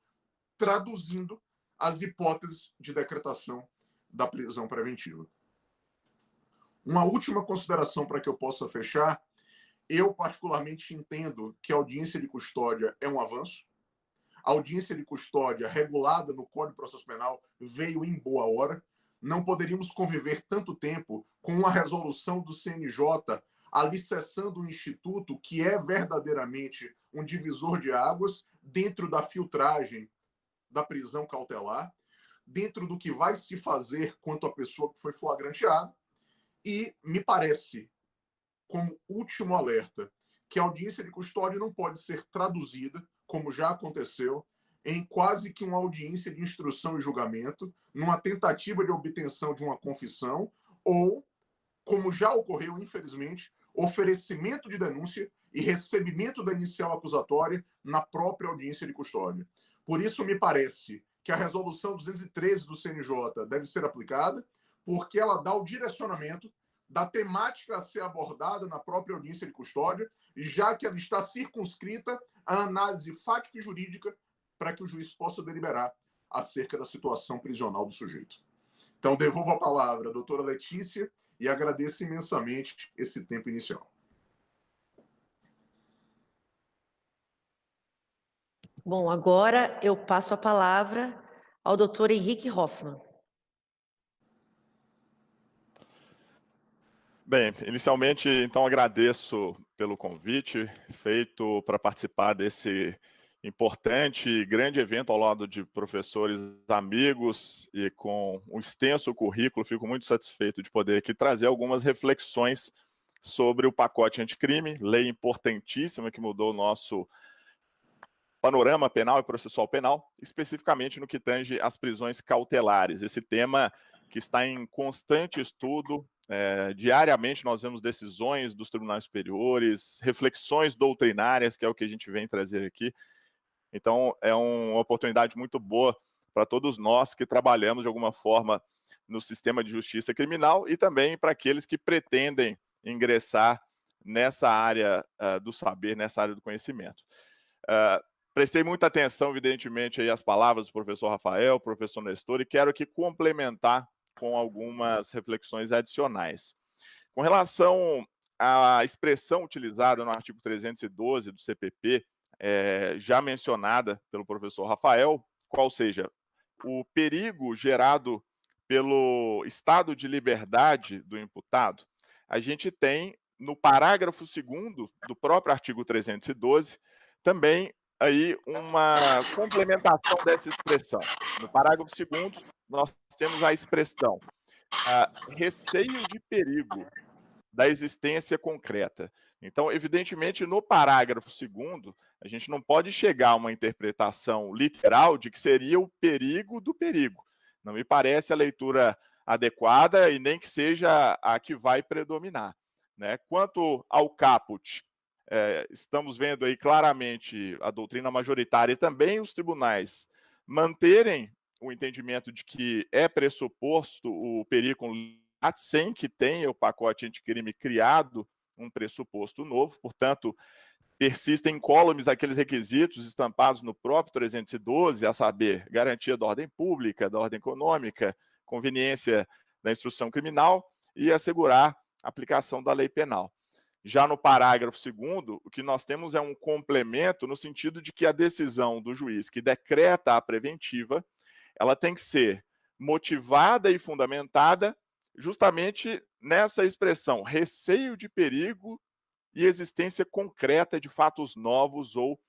traduzindo as hipóteses de decretação da prisão preventiva. Uma última consideração para que eu possa fechar. Eu, particularmente, entendo que a audiência de custódia é um avanço. A audiência de custódia regulada no Código de Processo Penal veio em boa hora. Não poderíamos conviver tanto tempo com uma resolução do CNJ alicerçando um instituto que é verdadeiramente um divisor de águas dentro da filtragem da prisão cautelar, dentro do que vai se fazer quanto à pessoa que foi flagranteada. E me parece, como último alerta, que a audiência de custódia não pode ser traduzida, como já aconteceu, em quase que uma audiência de instrução e julgamento, numa tentativa de obtenção de uma confissão, ou, como já ocorreu, infelizmente, oferecimento de denúncia e recebimento da inicial acusatória na própria audiência de custódia. Por isso, me parece que a resolução 213 do CNJ deve ser aplicada, porque ela dá o direcionamento da temática a ser abordada na própria audiência de custódia, já que ela está circunscrita à análise fática e jurídica para que o juiz possa deliberar acerca da situação prisional do sujeito. Então, devolvo a palavra à doutora Letícia e agradeço imensamente esse tempo inicial. Bom, agora eu passo a palavra ao doutor Henrique Hoffmann. Bem, inicialmente, então, agradeço pelo convite feito para participar desse importante e grande evento ao lado de professores amigos e com um extenso currículo. Fico muito satisfeito de poder aqui trazer algumas reflexões sobre o pacote anticrime, lei importantíssima que mudou o nosso panorama penal e processual penal, especificamente no que tange às prisões cautelares. Esse tema que está em constante estudo, diariamente nós vemos decisões dos tribunais superiores, reflexões doutrinárias, que é o que a gente vem trazer aqui. Então, é uma oportunidade muito boa para todos nós que trabalhamos de alguma forma no sistema de justiça criminal e também para aqueles que pretendem ingressar nessa área do saber, nessa área do conhecimento. Prestei muita atenção, evidentemente, aí às palavras do professor Rafael, professor Nestor, e quero aqui complementar com algumas reflexões adicionais. Com relação à expressão utilizada no artigo 312 do CPP, já mencionada pelo professor Rafael, qual seja o perigo gerado pelo estado de liberdade do imputado, a gente tem no parágrafo 2º do próprio artigo 312 também aí uma complementação dessa expressão. No parágrafo 2º, nós temos a expressão receio de perigo da existência concreta. Então, evidentemente, no parágrafo 2º, a gente não pode chegar a uma interpretação literal de que seria o perigo do perigo. Não me parece a leitura adequada e nem que seja a que vai predominar, né? Quanto ao caput, estamos vendo aí claramente a doutrina majoritária e também os tribunais manterem o entendimento de que é pressuposto o perigo sem que tenha o pacote anticrime criado um pressuposto novo, portanto, persistem incólumes aqueles requisitos estampados no próprio 312, a saber, garantia da ordem pública, da ordem econômica, conveniência da instrução criminal e assegurar a aplicação da lei penal. Já no parágrafo 2º, o que nós temos é um complemento no sentido de que a decisão do juiz que decreta a preventiva, ela tem que ser motivada e fundamentada justamente nessa expressão, receio de perigo e existência concreta de fatos novos ou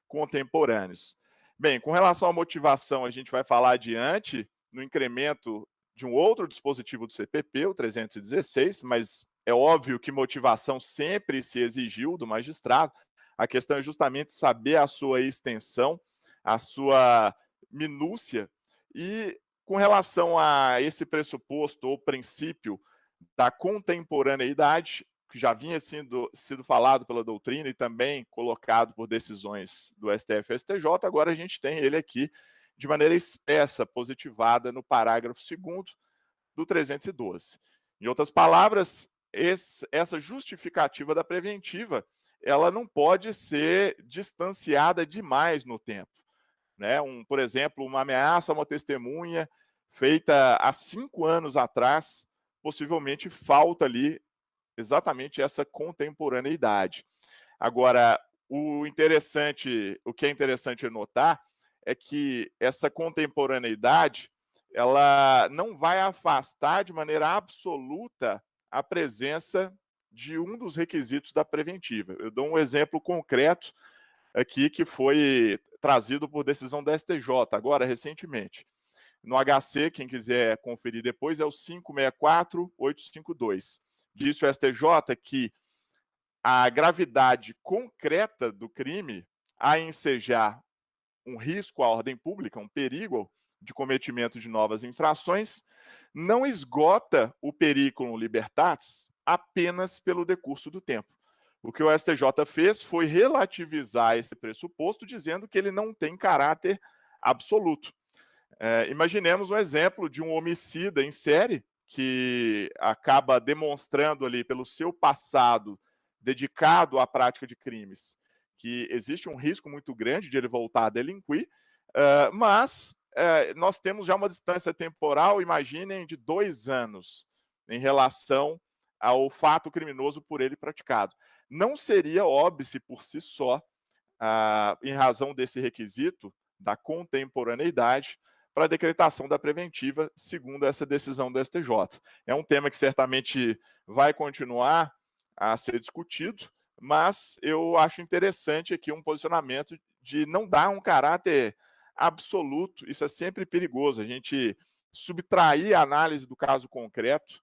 contemporâneos. Bem, com relação à motivação, a gente vai falar adiante no incremento de um outro dispositivo do CPP, o 316, mas é óbvio que motivação sempre se exigiu do magistrado. A questão é justamente saber a sua extensão, a sua minúcia. E com relação a esse pressuposto ou princípio da contemporaneidade, que já vinha sido falado pela doutrina e também colocado por decisões do STF e STJ, agora a gente tem ele aqui de maneira expressa, positivada no parágrafo 2º do 312. Em outras palavras, essa justificativa da preventiva, ela não pode ser distanciada demais no tempo, né? Por exemplo, uma ameaça a uma testemunha feita há 5 anos atrás, possivelmente falta ali exatamente essa contemporaneidade. Agora, o que é interessante notar é que essa contemporaneidade, ela não vai afastar de maneira absoluta a presença de um dos requisitos da preventiva. Eu dou um exemplo concreto aqui que foi trazido por decisão da STJ agora recentemente. No HC, quem quiser conferir depois, é o 564.852. Disse o STJ que a gravidade concreta do crime a ensejar um risco à ordem pública, um perigo de cometimento de novas infrações, não esgota o periculum libertatis apenas pelo decurso do tempo. O que o STJ fez foi relativizar esse pressuposto, dizendo que ele não tem caráter absoluto. Imaginemos um exemplo de um homicida em série que acaba demonstrando ali pelo seu passado dedicado à prática de crimes que existe um risco muito grande de ele voltar a delinquir, mas nós temos já uma distância temporal, imaginem, de 2 anos em relação ao fato criminoso por ele praticado. Não seria óbice por si só, em razão desse requisito da contemporaneidade, para a decretação da preventiva, segundo essa decisão do STJ. É um tema que certamente vai continuar a ser discutido, mas eu acho interessante aqui um posicionamento de não dar um caráter absoluto. Isso é sempre perigoso, a gente subtrair a análise do caso concreto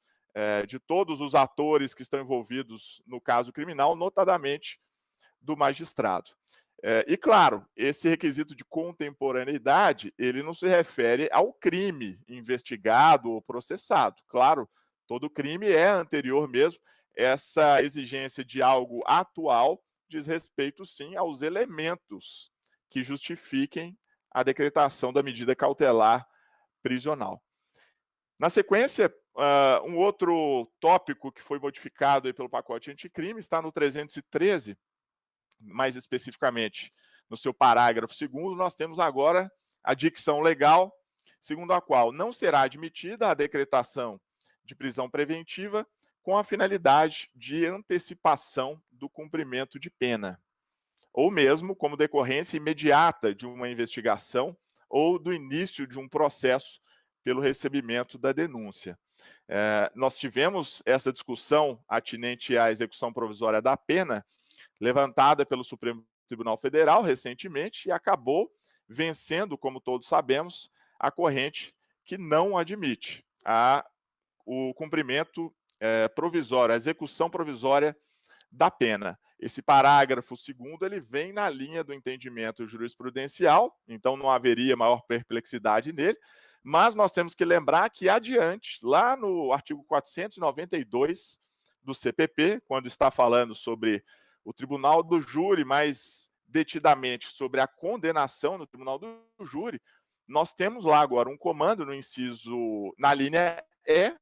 de todos os atores que estão envolvidos no caso criminal, notadamente do magistrado. E claro, esse requisito de contemporaneidade, ele não se refere ao crime investigado ou processado. Claro, todo crime é anterior mesmo. Essa exigência de algo atual diz respeito, sim, aos elementos que justifiquem a decretação da medida cautelar prisional. Na sequência, um outro tópico que foi modificado aí pelo pacote anticrime está no 313, mais especificamente no seu parágrafo 2º, nós temos agora a dicção legal, segundo a qual não será admitida a decretação de prisão preventiva com a finalidade de antecipação do cumprimento de pena, ou mesmo como decorrência imediata de uma investigação ou do início de um processo pelo recebimento da denúncia. Nós tivemos essa discussão atinente à execução provisória da pena, levantada pelo Supremo Tribunal Federal recentemente, e acabou vencendo, como todos sabemos, a corrente que não admite o cumprimento provisório, a execução provisória da pena. Esse parágrafo 2º, ele vem na linha do entendimento jurisprudencial, então não haveria maior perplexidade nele, mas nós temos que lembrar que adiante, lá no artigo 492 do CPP, quando está falando sobre o tribunal do júri, mais detidamente sobre a condenação no tribunal do júri, nós temos lá agora um comando no inciso, na linha E,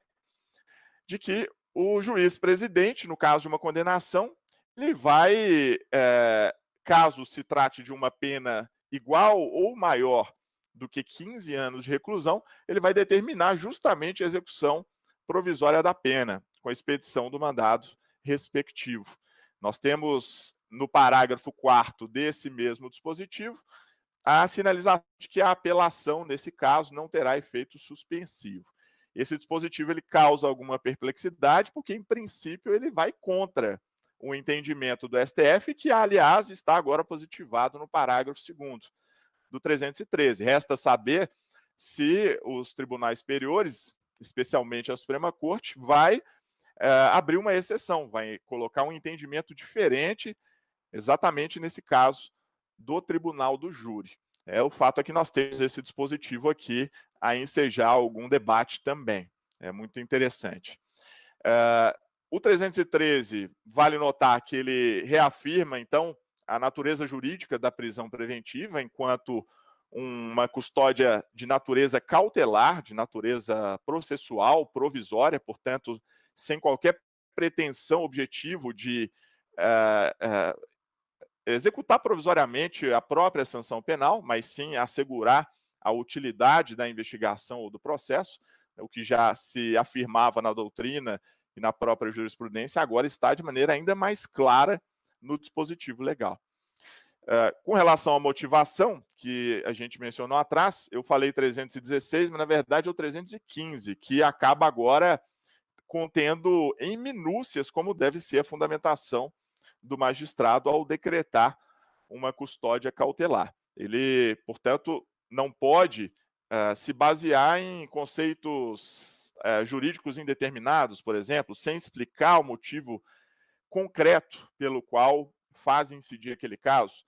de que o juiz presidente, no caso de uma condenação, ele vai, caso se trate de uma pena igual ou maior do que 15 anos de reclusão, ele vai determinar justamente a execução provisória da pena, com a expedição do mandado respectivo. Nós temos, no parágrafo 4º desse mesmo dispositivo, a sinalização de que a apelação, nesse caso, não terá efeito suspensivo. Esse dispositivo ele causa alguma perplexidade, porque, em princípio, ele vai contra o entendimento do STF, que, aliás, está agora positivado no parágrafo 2º do 313. Resta saber se os tribunais superiores, especialmente a Suprema Corte, vai abrir uma exceção, vai colocar um entendimento diferente, exatamente nesse caso do tribunal do júri. O fato é que nós temos esse dispositivo aqui a ensejar algum debate também. É muito interessante. O 313, vale notar que ele reafirma, então, a natureza jurídica da prisão preventiva enquanto uma custódia de natureza cautelar, de natureza processual, provisória, portanto, sem qualquer pretensão, objetivo de executar provisoriamente a própria sanção penal, mas sim assegurar a utilidade da investigação ou do processo, o que já se afirmava na doutrina e na própria jurisprudência, agora está de maneira ainda mais clara no dispositivo legal. Com relação à motivação, que a gente mencionou atrás, eu falei 316, mas na verdade é o 315, que acaba agora contendo em minúcias como deve ser a fundamentação do magistrado ao decretar uma custódia cautelar. Ele, portanto, não pode se basear em conceitos jurídicos indeterminados, por exemplo, sem explicar o motivo concreto pelo qual faz incidir aquele caso.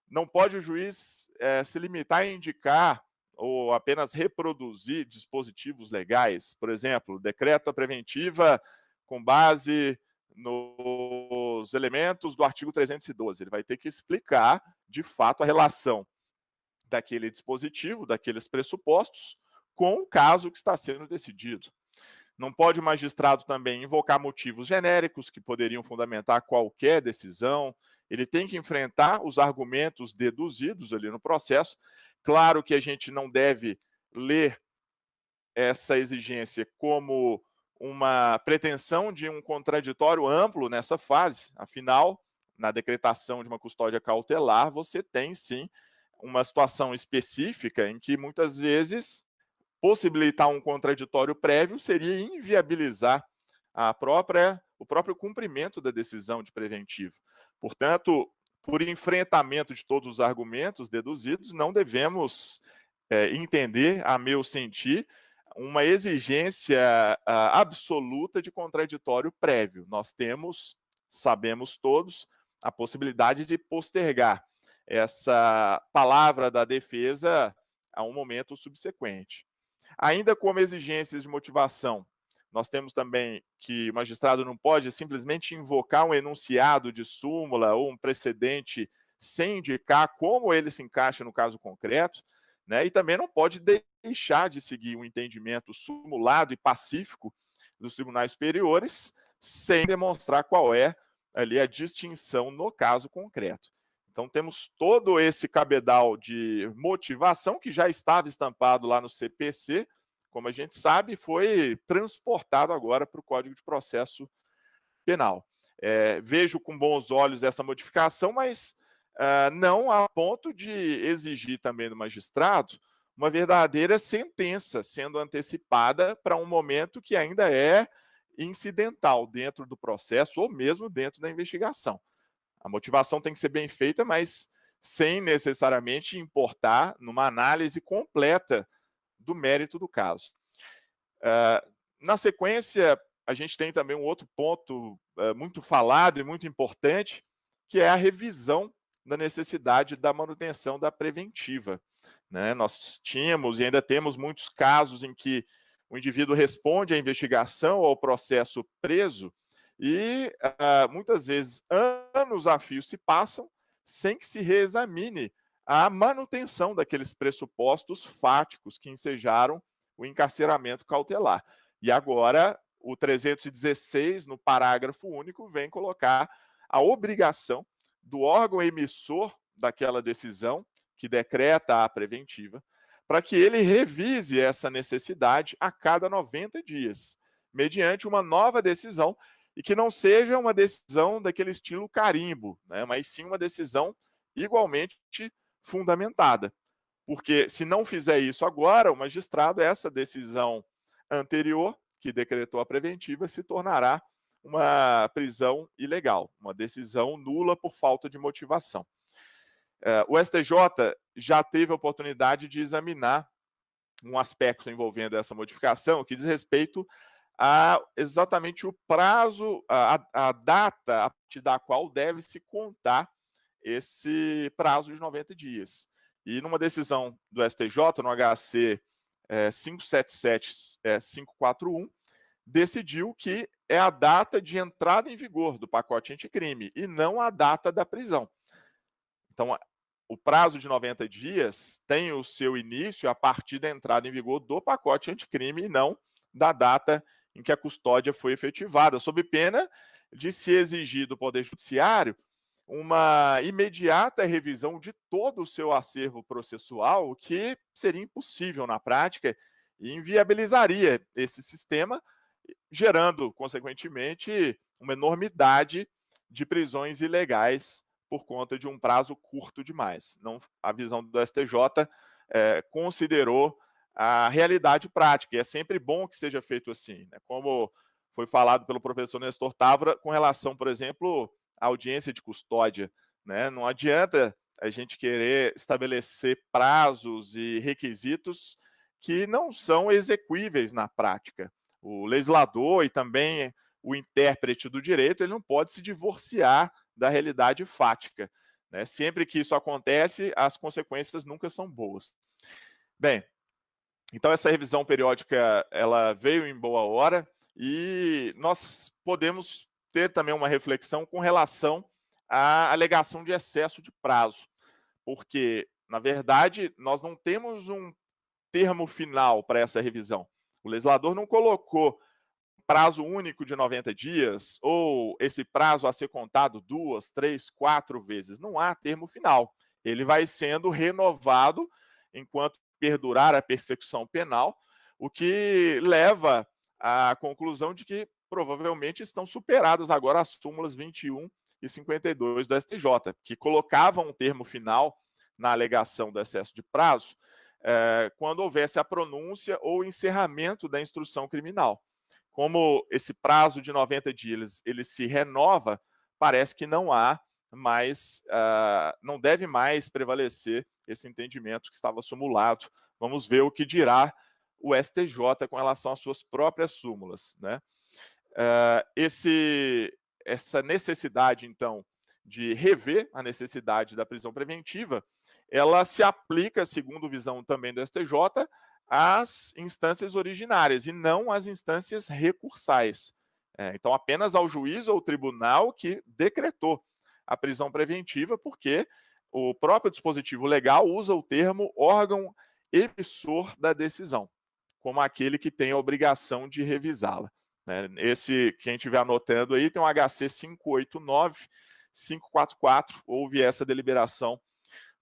Não pode o juiz se limitar a indicar ou apenas reproduzir dispositivos legais, por exemplo, decreta preventiva com base nos elementos do artigo 312. Ele vai ter que explicar, de fato, a relação daquele dispositivo, daqueles pressupostos, com o caso que está sendo decidido. Não pode o magistrado também invocar motivos genéricos que poderiam fundamentar qualquer decisão. Ele tem que enfrentar os argumentos deduzidos ali no processo. Claro que a gente não deve ler essa exigência como uma pretensão de um contraditório amplo nessa fase. Afinal, na decretação de uma custódia cautelar, você tem, sim, uma situação específica em que, muitas vezes, possibilitar um contraditório prévio seria inviabilizar o próprio cumprimento da decisão de preventivo. Portanto, por enfrentamento de todos os argumentos deduzidos, não devemos entender, a meu sentir, uma exigência absoluta de contraditório prévio. Nós temos, sabemos todos, a possibilidade de postergar essa palavra da defesa a um momento subsequente. Ainda como exigências de motivação, nós temos também que o magistrado não pode simplesmente invocar um enunciado de súmula ou um precedente sem indicar como ele se encaixa no caso concreto, né? E também não pode deixar de seguir um entendimento sumulado e pacífico dos tribunais superiores sem demonstrar qual é ali a distinção no caso concreto. Então, temos todo esse cabedal de motivação que já estava estampado lá no CPC, como a gente sabe, foi transportado agora para o Código de Processo Penal. Vejo com bons olhos essa modificação, mas não a ponto de exigir também do magistrado uma verdadeira sentença sendo antecipada para um momento que ainda é incidental dentro do processo ou mesmo dentro da investigação. A motivação tem que ser bem feita, mas sem necessariamente importar numa análise completa do mérito do caso. Na sequência, a gente tem também um outro ponto muito falado e muito importante, que é a revisão da necessidade da manutenção da preventiva, né? Nós tínhamos e ainda temos muitos casos em que o indivíduo responde à investigação ou ao processo preso e muitas vezes anos a fio se passam sem que se reexamine a manutenção daqueles pressupostos fáticos que ensejaram o encarceramento cautelar. E agora, o 316, no parágrafo único, vem colocar a obrigação do órgão emissor daquela decisão, que decreta a preventiva, para que ele revise essa necessidade a cada 90 dias, mediante uma nova decisão, e que não seja uma decisão daquele estilo carimbo, né, mas sim uma decisão igualmente fundamentada. Porque se não fizer isso agora, o magistrado, essa decisão anterior, que decretou a preventiva, se tornará uma prisão ilegal, uma decisão nula por falta de motivação. O STJ já teve a oportunidade de examinar um aspecto envolvendo essa modificação, que diz respeito a exatamente o prazo, a data a partir da qual deve-se contar esse prazo de 90 dias. E numa decisão do STJ, no HC 577-541, decidiu que é a data de entrada em vigor do pacote anticrime e não a data da prisão. Então, o prazo de 90 dias tem o seu início a partir da entrada em vigor do pacote anticrime e não da data em que a custódia foi efetivada, sob pena de se exigir do Poder Judiciário uma imediata revisão de todo o seu acervo processual, o que seria impossível na prática e inviabilizaria esse sistema, gerando, consequentemente, uma enormidade de prisões ilegais por conta de um prazo curto demais. Não, a visão do STJ considerou a realidade prática, e é sempre bom que seja feito assim, né? Como foi falado pelo professor Nestor Távora, com relação, por exemplo, à audiência de custódia, né? Não adianta a gente querer estabelecer prazos e requisitos que não são execuíveis na prática. O legislador e também o intérprete do direito, ele não pode se divorciar da realidade fática, né? Sempre que isso acontece, as consequências nunca são boas. Bem, então essa revisão periódica, ela veio em boa hora e nós podemos ter também uma reflexão com relação à alegação de excesso de prazo, porque, na verdade, nós não temos um termo final para essa revisão. O legislador não colocou prazo único de 90 dias ou esse prazo a ser contado 2, 3, 4 vezes. Não há termo final. Ele vai sendo renovado enquanto perdurar a persecução penal, o que leva à conclusão de que provavelmente estão superadas agora as súmulas 21 e 52 do STJ, que colocavam um termo final na alegação do excesso de prazo quando houvesse a pronúncia ou encerramento da instrução criminal. Como esse prazo de 90 dias ele se renova, parece que não há mais, não deve mais prevalecer esse entendimento que estava sumulado. Vamos ver o que dirá o STJ com relação às suas próprias súmulas, né? Essa necessidade, então, de rever a necessidade da prisão preventiva, ela se aplica, segundo visão também do STJ, às instâncias originárias e não às instâncias recursais. Então, apenas ao juiz ou tribunal que decretou a prisão preventiva, porque o próprio dispositivo legal usa o termo órgão emissor da decisão, como aquele que tem a obrigação de revisá-la. Esse, quem estiver anotando aí, tem um HC 589, 544, houve essa deliberação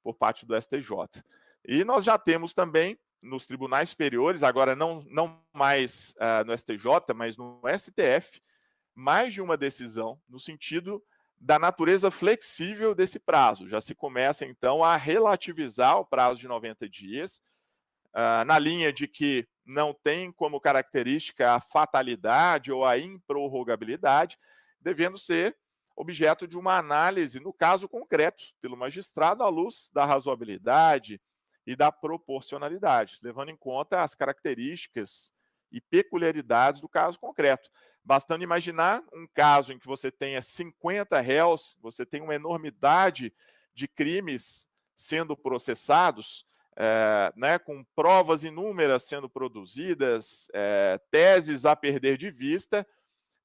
por parte do STJ. E nós já temos também nos tribunais superiores, agora não mais no STJ, mas no STF, mais de uma decisão no sentido da natureza flexível desse prazo. Já se começa, então, a relativizar o prazo de 90 dias, na linha de que não tem como característica a fatalidade ou a improrrogabilidade, devendo ser objeto de uma análise, no caso concreto, pelo magistrado, à luz da razoabilidade e da proporcionalidade, levando em conta as características e peculiaridades do caso concreto. Bastando imaginar um caso em que você tenha 50 réus, você tem uma enormidade de crimes sendo processados, com provas inúmeras sendo produzidas, teses a perder de vista,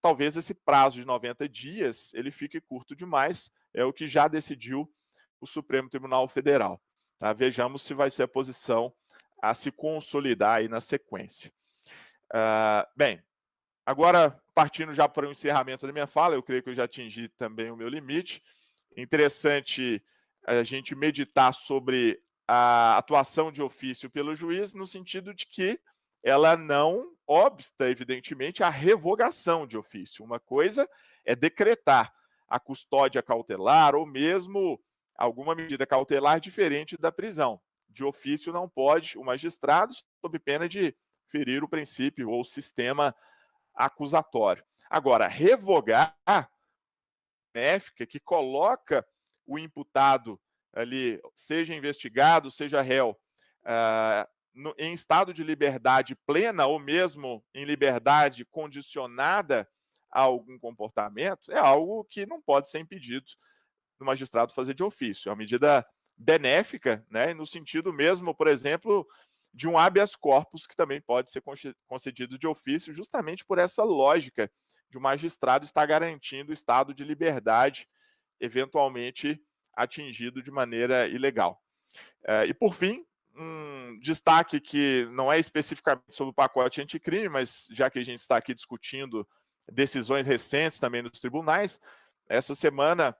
talvez esse prazo de 90 dias ele fique curto demais, é o que já decidiu o Supremo Tribunal Federal. Tá? Vejamos se vai ser a posição a se consolidar aí na sequência. Bem, agora partindo já para o encerramento da minha fala, eu creio que eu já atingi também o meu limite. Interessante a gente meditar sobre a atuação de ofício pelo juiz, no sentido de que ela não obsta, evidentemente, a revogação de ofício. Uma coisa é decretar a custódia cautelar ou mesmo alguma medida cautelar diferente da prisão. De ofício não pode o magistrado, sob pena de ferir o princípio ou sistema acusatório. Agora, revogar benéfica que coloca o imputado ali, seja investigado, seja réu, em estado de liberdade plena ou mesmo em liberdade condicionada a algum comportamento, é algo que não pode ser impedido do magistrado fazer de ofício. É uma medida benéfica, né, no sentido mesmo, por exemplo, de um habeas corpus que também pode ser concedido de ofício, justamente por essa lógica de o magistrado estar garantindo o estado de liberdade, eventualmente atingido de maneira ilegal. E, por fim, um destaque que não é especificamente sobre o pacote anticrime, mas já que a gente está aqui discutindo decisões recentes também nos tribunais, essa semana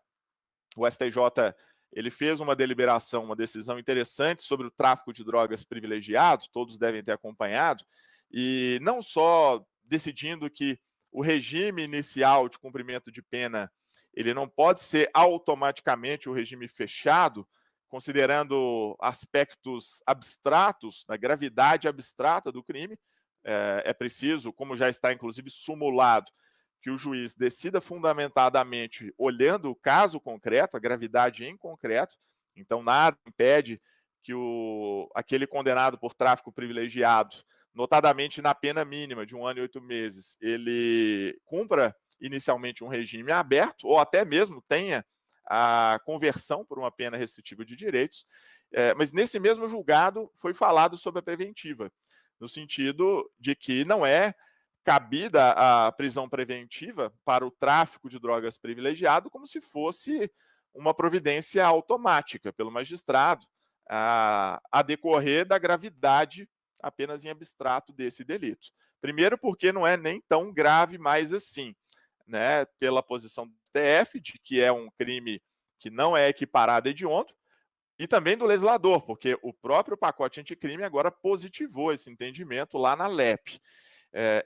o STJ ele fez uma deliberação, uma decisão interessante sobre o tráfico de drogas privilegiado, todos devem ter acompanhado, e não só decidindo que o regime inicial de cumprimento de pena ele não pode ser automaticamente o regime fechado, considerando aspectos abstratos, da gravidade abstrata do crime. É preciso, como já está inclusive sumulado, que o juiz decida fundamentadamente, olhando o caso concreto, a gravidade em concreto. Então, nada impede que aquele condenado por tráfico privilegiado, notadamente na pena mínima de 1 ano e 8 meses, ele cumpra inicialmente um regime aberto, ou até mesmo tenha a conversão por uma pena restritiva de direitos. Mas nesse mesmo julgado foi falado sobre a preventiva, no sentido de que não é cabida a prisão preventiva para o tráfico de drogas privilegiado como se fosse uma providência automática pelo magistrado a decorrer da gravidade apenas em abstrato desse delito. Primeiro porque não é nem tão grave mais assim, né, pela posição do STF, de que é um crime que não é equiparado a hediondo, e também do legislador, porque o próprio pacote anticrime agora positivou esse entendimento lá na LEP.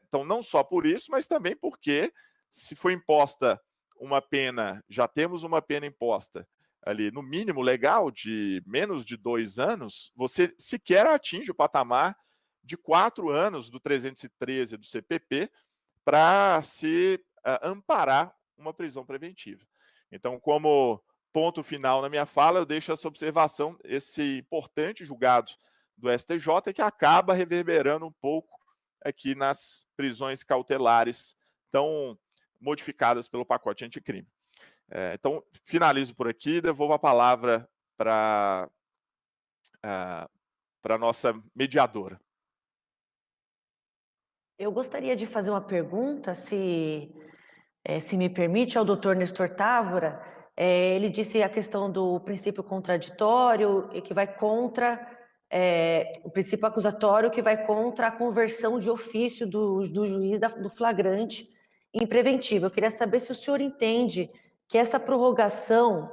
Então, não só por isso, mas também porque, se foi imposta uma pena, já temos uma pena imposta ali, no mínimo legal, de menos de 2 anos, você sequer atinge o patamar de 4 anos do 313 do CPP para se amparar uma prisão preventiva. Então, como ponto final na minha fala, eu deixo essa observação, esse importante julgado do STJ, que acaba reverberando um pouco aqui nas prisões cautelares tão modificadas pelo pacote anticrime. Então, finalizo por aqui, devolvo a palavra para a nossa mediadora. Eu gostaria de fazer uma pergunta, se me permite, ao doutor Nestor Távora. Ele disse a questão do princípio contraditório e que vai contra o princípio acusatório, que vai contra a conversão de ofício do juiz do flagrante em preventivo. Eu queria saber se o senhor entende que essa prorrogação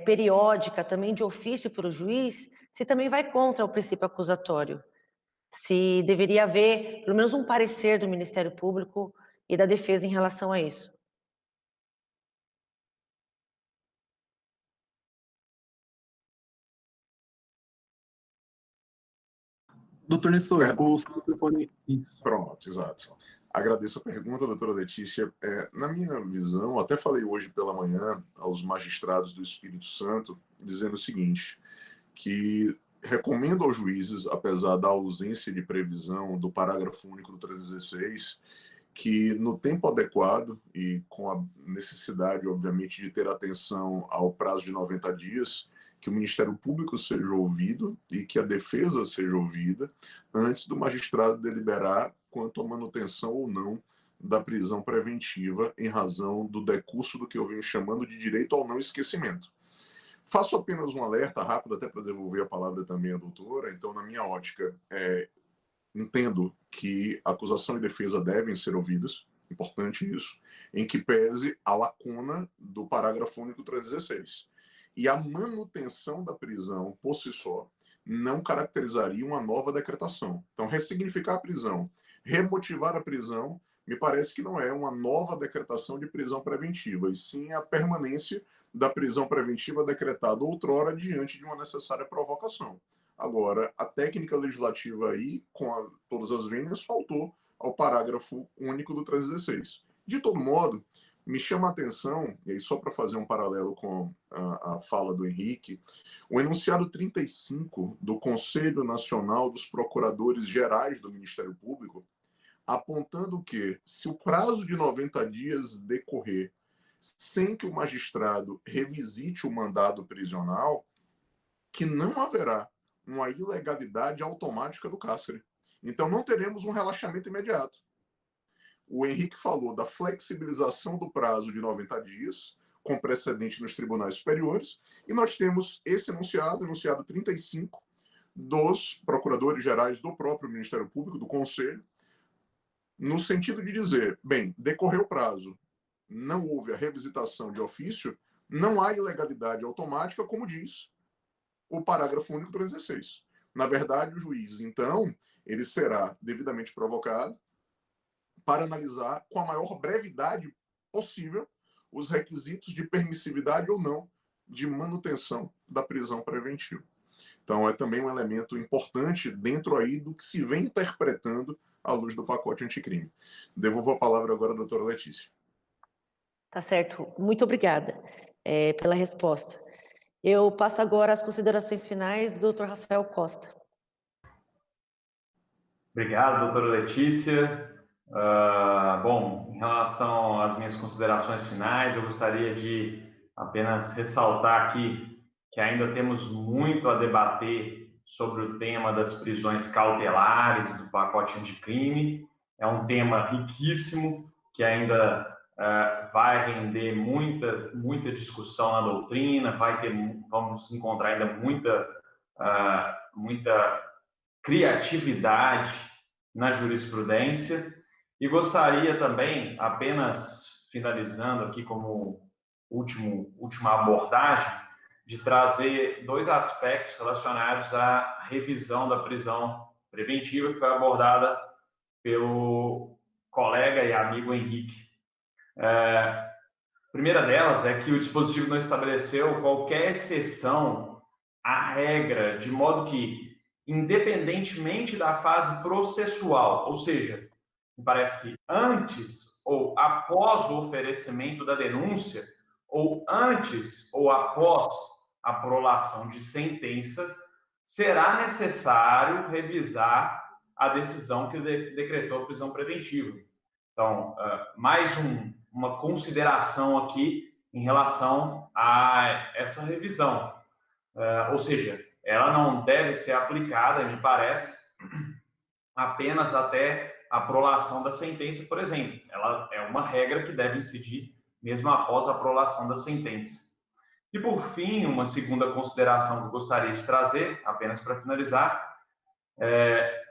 periódica também de ofício para o juiz, se também vai contra o princípio acusatório. Se deveria haver pelo menos um parecer do Ministério Público e da defesa em relação a isso. Doutor Nestor, o seu microfone... Isso. Pronto, exato. Agradeço a pergunta, doutora Letícia. Na minha visão, até falei hoje pela manhã aos magistrados do Espírito Santo, dizendo o seguinte, que recomendo aos juízes, apesar da ausência de previsão do parágrafo único do 316, que no tempo adequado e com a necessidade, obviamente, de ter atenção ao prazo de 90 dias, que o Ministério Público seja ouvido e que a defesa seja ouvida antes do magistrado deliberar quanto à manutenção ou não da prisão preventiva em razão do decurso do que eu venho chamando de direito ao não esquecimento. Faço apenas um alerta rápido, até para devolver a palavra também à doutora. Então, na minha ótica, entendo que acusação e defesa devem ser ouvidas, importante isso, em que pese a lacuna do parágrafo único 316. E a manutenção da prisão, por si só, não caracterizaria uma nova decretação. Então, ressignificar a prisão, remotivar a prisão, me parece que não é uma nova decretação de prisão preventiva, e sim a permanência da prisão preventiva decretada outrora diante de uma necessária provocação. Agora, a técnica legislativa aí, com todas as vênias, faltou ao parágrafo único do 316. De todo modo, me chama a atenção, e aí só para fazer um paralelo com a fala do Henrique, o enunciado 35 do Conselho Nacional dos Procuradores Gerais do Ministério Público, apontando que, se o prazo de 90 dias decorrer sem que o magistrado revisite o mandado prisional, que não haverá uma ilegalidade automática do cárcere. Então, não teremos um relaxamento imediato. O Henrique falou da flexibilização do prazo de 90 dias, com precedente nos tribunais superiores, e nós temos esse enunciado, enunciado 35, dos procuradores gerais do próprio Ministério Público, do Conselho, no sentido de dizer, bem, decorreu o prazo, não houve a revisitação de ofício, não há ilegalidade automática, como diz o parágrafo único 316. Na verdade, o juiz, então, ele será devidamente provocado para analisar com a maior brevidade possível os requisitos de permissividade ou não de manutenção da prisão preventiva. Então, é também um elemento importante dentro aí do que se vem interpretando à luz do pacote anticrime. Devolvo a palavra agora à doutora Letícia. Tá certo. Muito obrigada pela resposta. Eu passo agora às considerações finais do Dr. Rafael Costa. Obrigado, doutora Letícia. Bom, em relação às minhas considerações finais, eu gostaria de apenas ressaltar aqui que ainda temos muito a debater sobre o tema das prisões cautelares do pacote anticrime. É um tema riquíssimo que ainda vai render muita discussão na doutrina, vamos encontrar ainda muita criatividade na jurisprudência. E gostaria também, apenas finalizando aqui como última abordagem, de trazer dois aspectos relacionados à revisão da prisão preventiva, que foi abordada pelo colega e amigo Henrique. A primeira delas é que o dispositivo não estabeleceu qualquer exceção à regra, de modo que, independentemente da fase processual, ou seja, me parece que antes ou após o oferecimento da denúncia, ou antes ou após a prolação de sentença, será necessário revisar a decisão que decretou prisão preventiva. Então, mais uma consideração aqui em relação a essa revisão. Ou seja, ela não deve ser aplicada, me parece, apenas até a prolação da sentença, por exemplo. Ela é uma regra que deve incidir mesmo após a prolação da sentença. E, por fim, uma segunda consideração que eu gostaria de trazer, apenas para finalizar,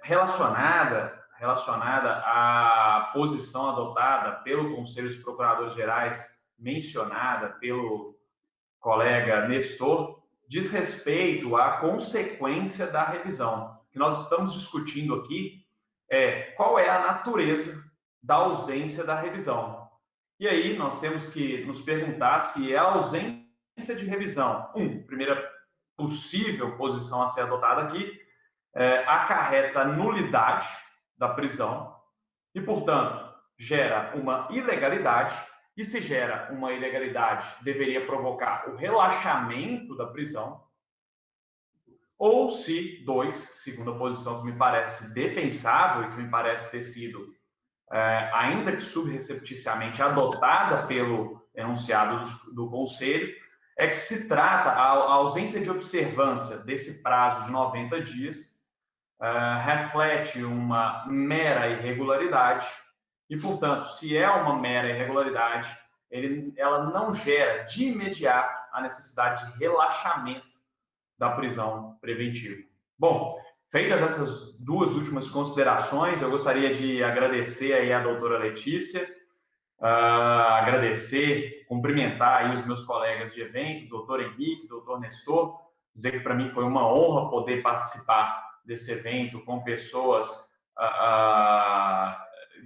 relacionada à posição adotada pelo Conselho dos Procuradores Gerais, mencionada pelo colega Nestor, diz respeito à consequência da revisão. O que nós estamos discutindo aqui é qual é a natureza da ausência da revisão. E aí nós temos que nos perguntar se é a ausência de revisão, primeira possível posição a ser adotada aqui, acarreta nulidade da prisão e, portanto, gera uma ilegalidade, e se gera uma ilegalidade, deveria provocar o relaxamento da prisão, ou se, segunda posição que me parece defensável e que me parece ter sido, ainda que subrecepticiamente, adotada pelo enunciado do Conselho, é que se trata, a ausência de observância desse prazo de 90 dias reflete uma mera irregularidade e, portanto, se é uma mera irregularidade, ela não gera de imediato a necessidade de relaxamento da prisão preventiva. Bom, feitas essas duas últimas considerações, eu gostaria de agradecer aí a doutora Letícia, cumprimentar aí os meus colegas de evento, doutor Henrique, doutor Nestor, dizer que para mim foi uma honra poder participar desse evento com pessoas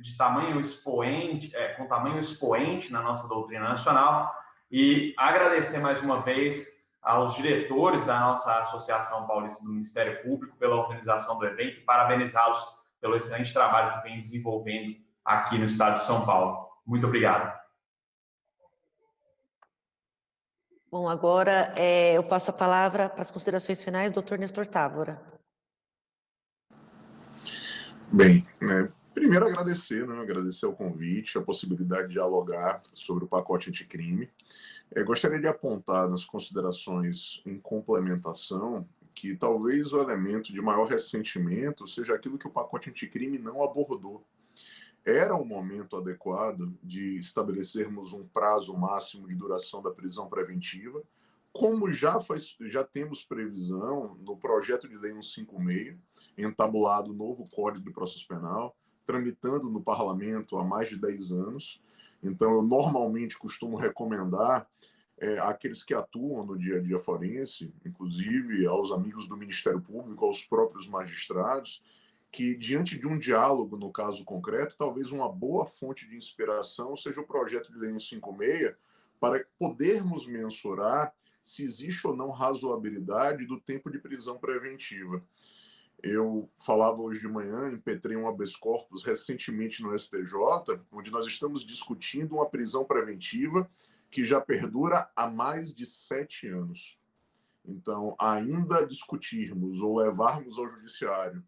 de tamanho expoente, com tamanho expoente na nossa doutrina nacional, e agradecer mais uma vez aos diretores da nossa Associação Paulista do Ministério Público pela organização do evento e parabenizá-los pelo excelente trabalho que vem desenvolvendo aqui no estado de São Paulo. Muito obrigado. Bom, agora eu passo a palavra para as considerações finais do Dr. Nestor Távora. Bem, primeiro agradecer o convite, a possibilidade de dialogar sobre o pacote anticrime. Gostaria de apontar nas considerações em complementação que talvez o elemento de maior ressentimento seja aquilo que o pacote anticrime não abordou. Era o momento adequado de estabelecermos um prazo máximo de duração da prisão preventiva, como já temos previsão no projeto de lei 156, entabulado o novo Código de Processo Penal, tramitando no parlamento há mais de 10 anos. Então, eu normalmente costumo recomendar àqueles que atuam no dia a dia forense, inclusive aos amigos do Ministério Público, aos próprios magistrados, que diante de um diálogo, no caso concreto, talvez uma boa fonte de inspiração seja o projeto de lei 156, para podermos mensurar se existe ou não razoabilidade do tempo de prisão preventiva. Eu falava hoje de manhã, impetrei um habeas corpus recentemente no STJ, onde nós estamos discutindo uma prisão preventiva que já perdura há mais de 7 anos. Então, ainda discutirmos ou levarmos ao judiciário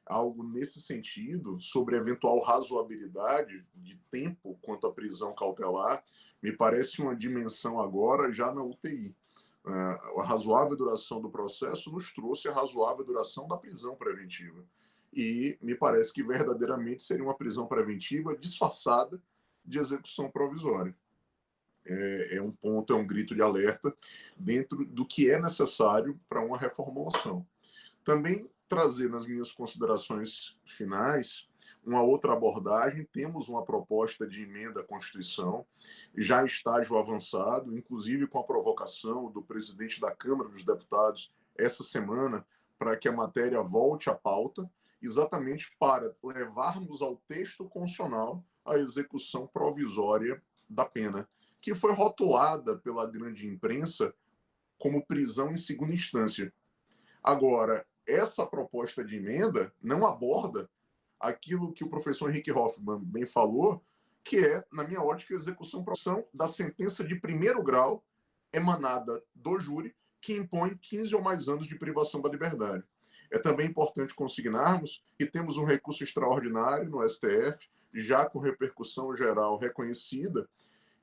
algo nesse sentido, sobre eventual razoabilidade de tempo quanto à prisão cautelar, me parece uma dimensão agora já na UTI. A razoável duração do processo nos trouxe a razoável duração da prisão preventiva. E me parece que verdadeiramente seria uma prisão preventiva disfarçada de execução provisória. É um ponto, é um grito de alerta dentro do que é necessário para uma reformulação. Também trazer nas minhas considerações finais uma outra abordagem. Temos uma proposta de emenda à Constituição, já em estágio avançado, inclusive com a provocação do presidente da Câmara dos Deputados essa semana, para que a matéria volte à pauta, exatamente para levarmos ao texto constitucional a execução provisória da pena, que foi rotulada pela grande imprensa como prisão em segunda instância. Agora, essa proposta de emenda não aborda aquilo que o professor Henrique Hoffmann bem falou, que é, na minha ótica, a execução da sentença de primeiro grau emanada do júri, que impõe 15 ou mais anos de privação da liberdade. É também importante consignarmos que temos um recurso extraordinário no STF, já com repercussão geral reconhecida,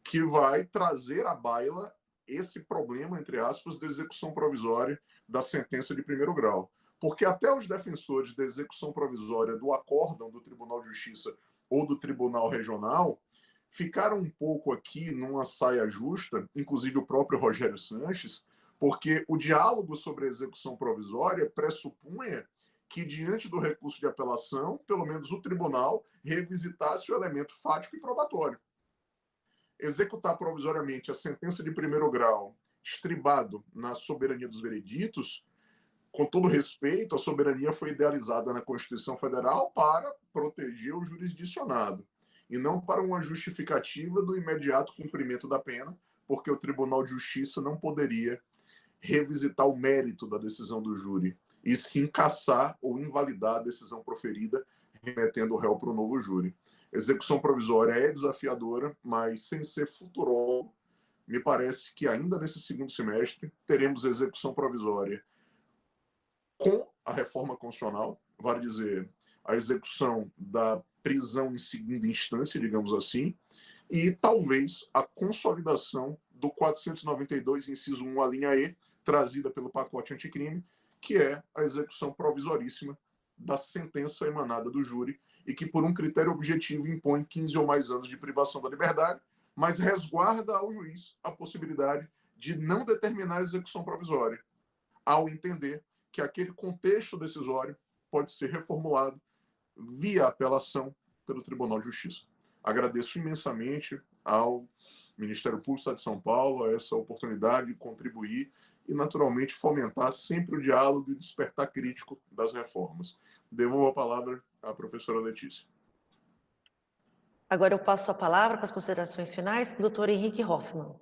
que vai trazer à baila esse problema, entre aspas, da execução provisória da sentença de primeiro grau. Porque até os defensores da execução provisória do acórdão do Tribunal de Justiça ou do Tribunal Regional ficaram um pouco aqui numa saia justa, inclusive o próprio Rogério Sanches, porque o diálogo sobre a execução provisória pressupunha que, diante do recurso de apelação, pelo menos o tribunal revisitasse o elemento fático e probatório. Executar provisoriamente a sentença de primeiro grau, estribado na soberania dos vereditos, com todo respeito, a soberania foi idealizada na Constituição Federal para proteger o jurisdicionado, e não para uma justificativa do imediato cumprimento da pena, porque o Tribunal de Justiça não poderia revisitar o mérito da decisão do júri, e sim cassar ou invalidar a decisão proferida, remetendo o réu para o novo júri. Execução provisória é desafiadora, mas sem ser futurólogo, me parece que ainda nesse segundo semestre teremos execução provisória com a reforma constitucional, vale dizer, a execução da prisão em segunda instância, digamos assim, e talvez a consolidação do 492, inciso 1, a linha E, trazida pelo pacote anticrime, que é a execução provisoríssima da sentença emanada do júri e que, por um critério objetivo, impõe 15 ou mais anos de privação da liberdade, mas resguarda ao juiz a possibilidade de não determinar a execução provisória, ao entender que aquele contexto decisório pode ser reformulado via apelação pelo Tribunal de Justiça. Agradeço imensamente ao Ministério Público do Estado de São Paulo essa oportunidade de contribuir e, naturalmente, fomentar sempre o diálogo e despertar crítico das reformas. Devolvo a palavra à professora Letícia. Agora eu passo a palavra para as considerações finais para o doutor Henrique Hoffmann.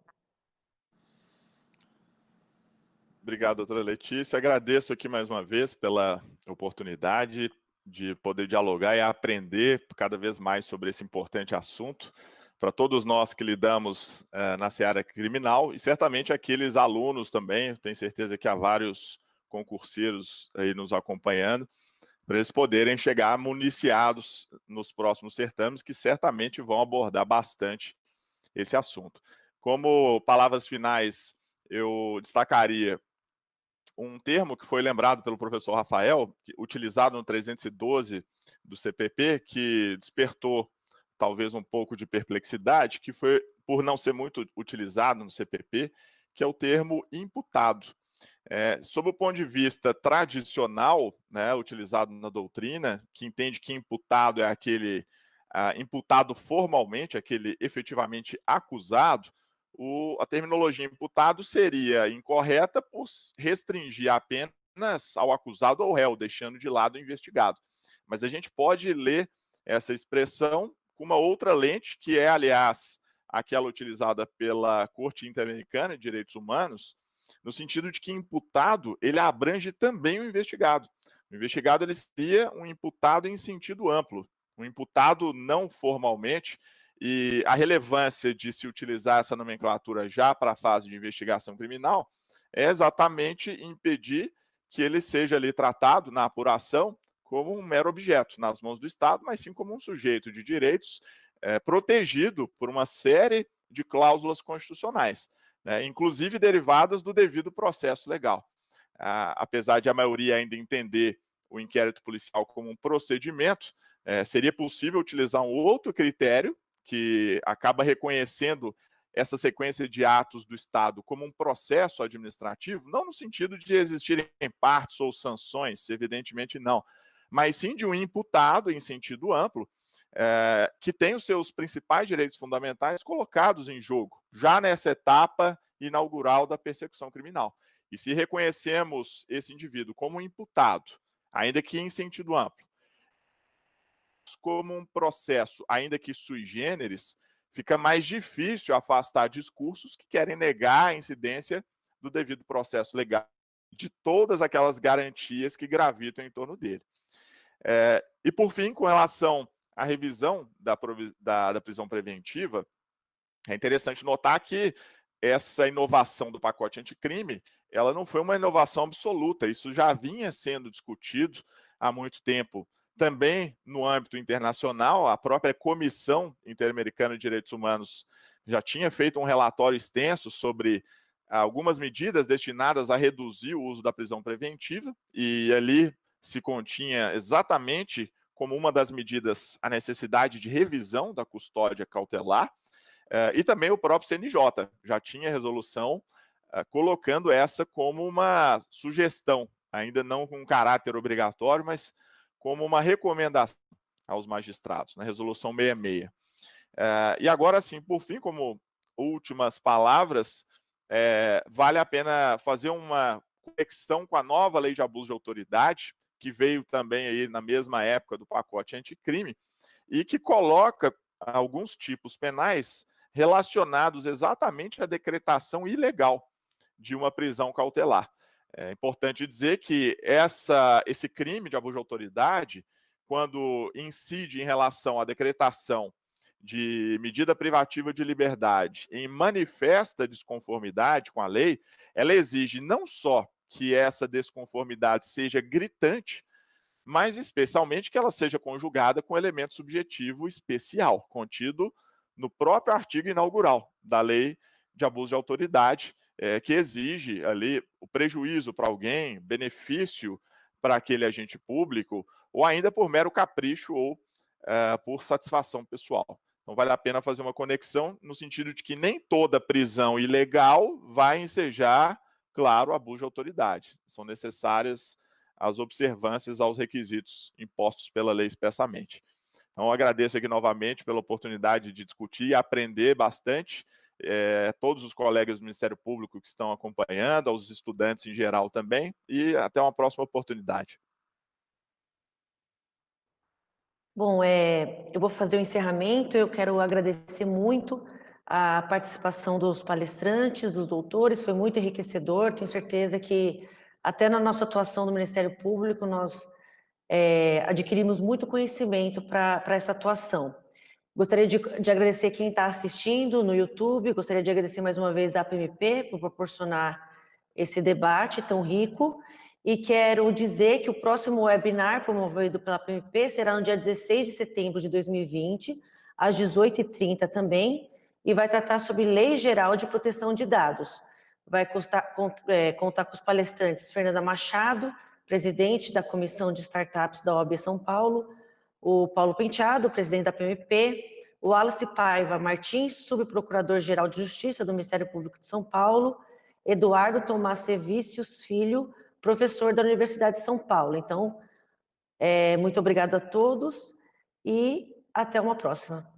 Obrigado, doutora Letícia. Agradeço aqui mais uma vez pela oportunidade de poder dialogar e aprender cada vez mais sobre esse importante assunto para todos nós que lidamos na seara criminal e certamente aqueles alunos também. Eu tenho certeza que há vários concurseiros aí nos acompanhando, para eles poderem chegar municiados nos próximos certames, que certamente vão abordar bastante esse assunto. Como palavras finais, eu destacaria um termo que foi lembrado pelo professor Rafael, utilizado no 312 do CPP, que despertou talvez um pouco de perplexidade, que foi por não ser muito utilizado no CPP, que é o termo imputado. Sob o ponto de vista tradicional, né, utilizado na doutrina, que entende que imputado é aquele imputado formalmente, aquele efetivamente acusado, a terminologia imputado seria incorreta por restringir apenas ao acusado ou réu, deixando de lado o investigado. Mas a gente pode ler essa expressão com uma outra lente, que é, aliás, aquela utilizada pela Corte Interamericana de Direitos Humanos, no sentido de que imputado, ele abrange também o investigado. O investigado, ele seria um imputado em sentido amplo, um imputado não formalmente, e a relevância de se utilizar essa nomenclatura já para a fase de investigação criminal é exatamente impedir que ele seja ali tratado na apuração como um mero objeto nas mãos do Estado, mas sim como um sujeito de direitos protegido por uma série de cláusulas constitucionais, né, inclusive derivadas do devido processo legal. Apesar de a maioria ainda entender o inquérito policial como um procedimento, seria possível utilizar um outro critério que acaba reconhecendo essa sequência de atos do Estado como um processo administrativo, não no sentido de existirem partes ou sanções, evidentemente não, mas sim de um imputado em sentido amplo, que tem os seus principais direitos fundamentais colocados em jogo, já nessa etapa inaugural da persecução criminal. E se reconhecemos esse indivíduo como imputado, ainda que em sentido amplo, como um processo, ainda que sui generis, fica mais difícil afastar discursos que querem negar a incidência do devido processo legal, de todas aquelas garantias que gravitam em torno dele. E, por fim, com relação à revisão da prisão preventiva, é interessante notar que essa inovação do pacote anticrime, ela não foi uma inovação absoluta, isso já vinha sendo discutido há muito tempo. Também no âmbito internacional, a própria Comissão Interamericana de Direitos Humanos já tinha feito um relatório extenso sobre algumas medidas destinadas a reduzir o uso da prisão preventiva, e ali se continha exatamente como uma das medidas a necessidade de revisão da custódia cautelar, e também o próprio CNJ já tinha resolução colocando essa como uma sugestão, ainda não com caráter obrigatório, mas como uma recomendação aos magistrados, na resolução 66. E agora sim, por fim, como últimas palavras, vale a pena fazer uma conexão com a nova lei de abuso de autoridade, que veio também aí na mesma época do pacote anticrime, e que coloca alguns tipos penais relacionados exatamente à decretação ilegal de uma prisão cautelar. É importante dizer que esse crime de abuso de autoridade, quando incide em relação à decretação de medida privativa de liberdade em manifesta desconformidade com a lei, ela exige não só que essa desconformidade seja gritante, mas especialmente que ela seja conjugada com elemento subjetivo especial, contido no próprio artigo inaugural da lei de abuso de autoridade, que exige ali o prejuízo para alguém, benefício para aquele agente público, ou ainda por mero capricho ou por satisfação pessoal. Então vale a pena fazer uma conexão no sentido de que nem toda prisão ilegal vai ensejar, claro, abuso de autoridade. São necessárias as observâncias aos requisitos impostos pela lei expressamente. Então, agradeço aqui novamente pela oportunidade de discutir e aprender bastante, todos os colegas do Ministério Público que estão acompanhando, aos estudantes em geral também, e até uma próxima oportunidade. Bom, eu vou fazer o encerramento. Eu quero agradecer muito a participação dos palestrantes, dos doutores, foi muito enriquecedor. Tenho certeza que até na nossa atuação no Ministério Público nós adquirimos muito conhecimento para essa atuação. Gostaria de agradecer quem está assistindo no YouTube, gostaria de agradecer mais uma vez à APMP por proporcionar esse debate tão rico, e quero dizer que o próximo webinar promovido pela APMP será no dia 16 de setembro de 2020, às 18h30 também, e vai tratar sobre Lei Geral de Proteção de Dados. Vai contar com os palestrantes Fernanda Machado, presidente da Comissão de Startups da OAB São Paulo, o Paulo Penteado, presidente da PMP, o Wallace Paiva Martins, subprocurador-geral de Justiça do Ministério Público de São Paulo, Eduardo Tomás Servicios Filho, professor da Universidade de São Paulo. Então, muito obrigada a todos e até uma próxima.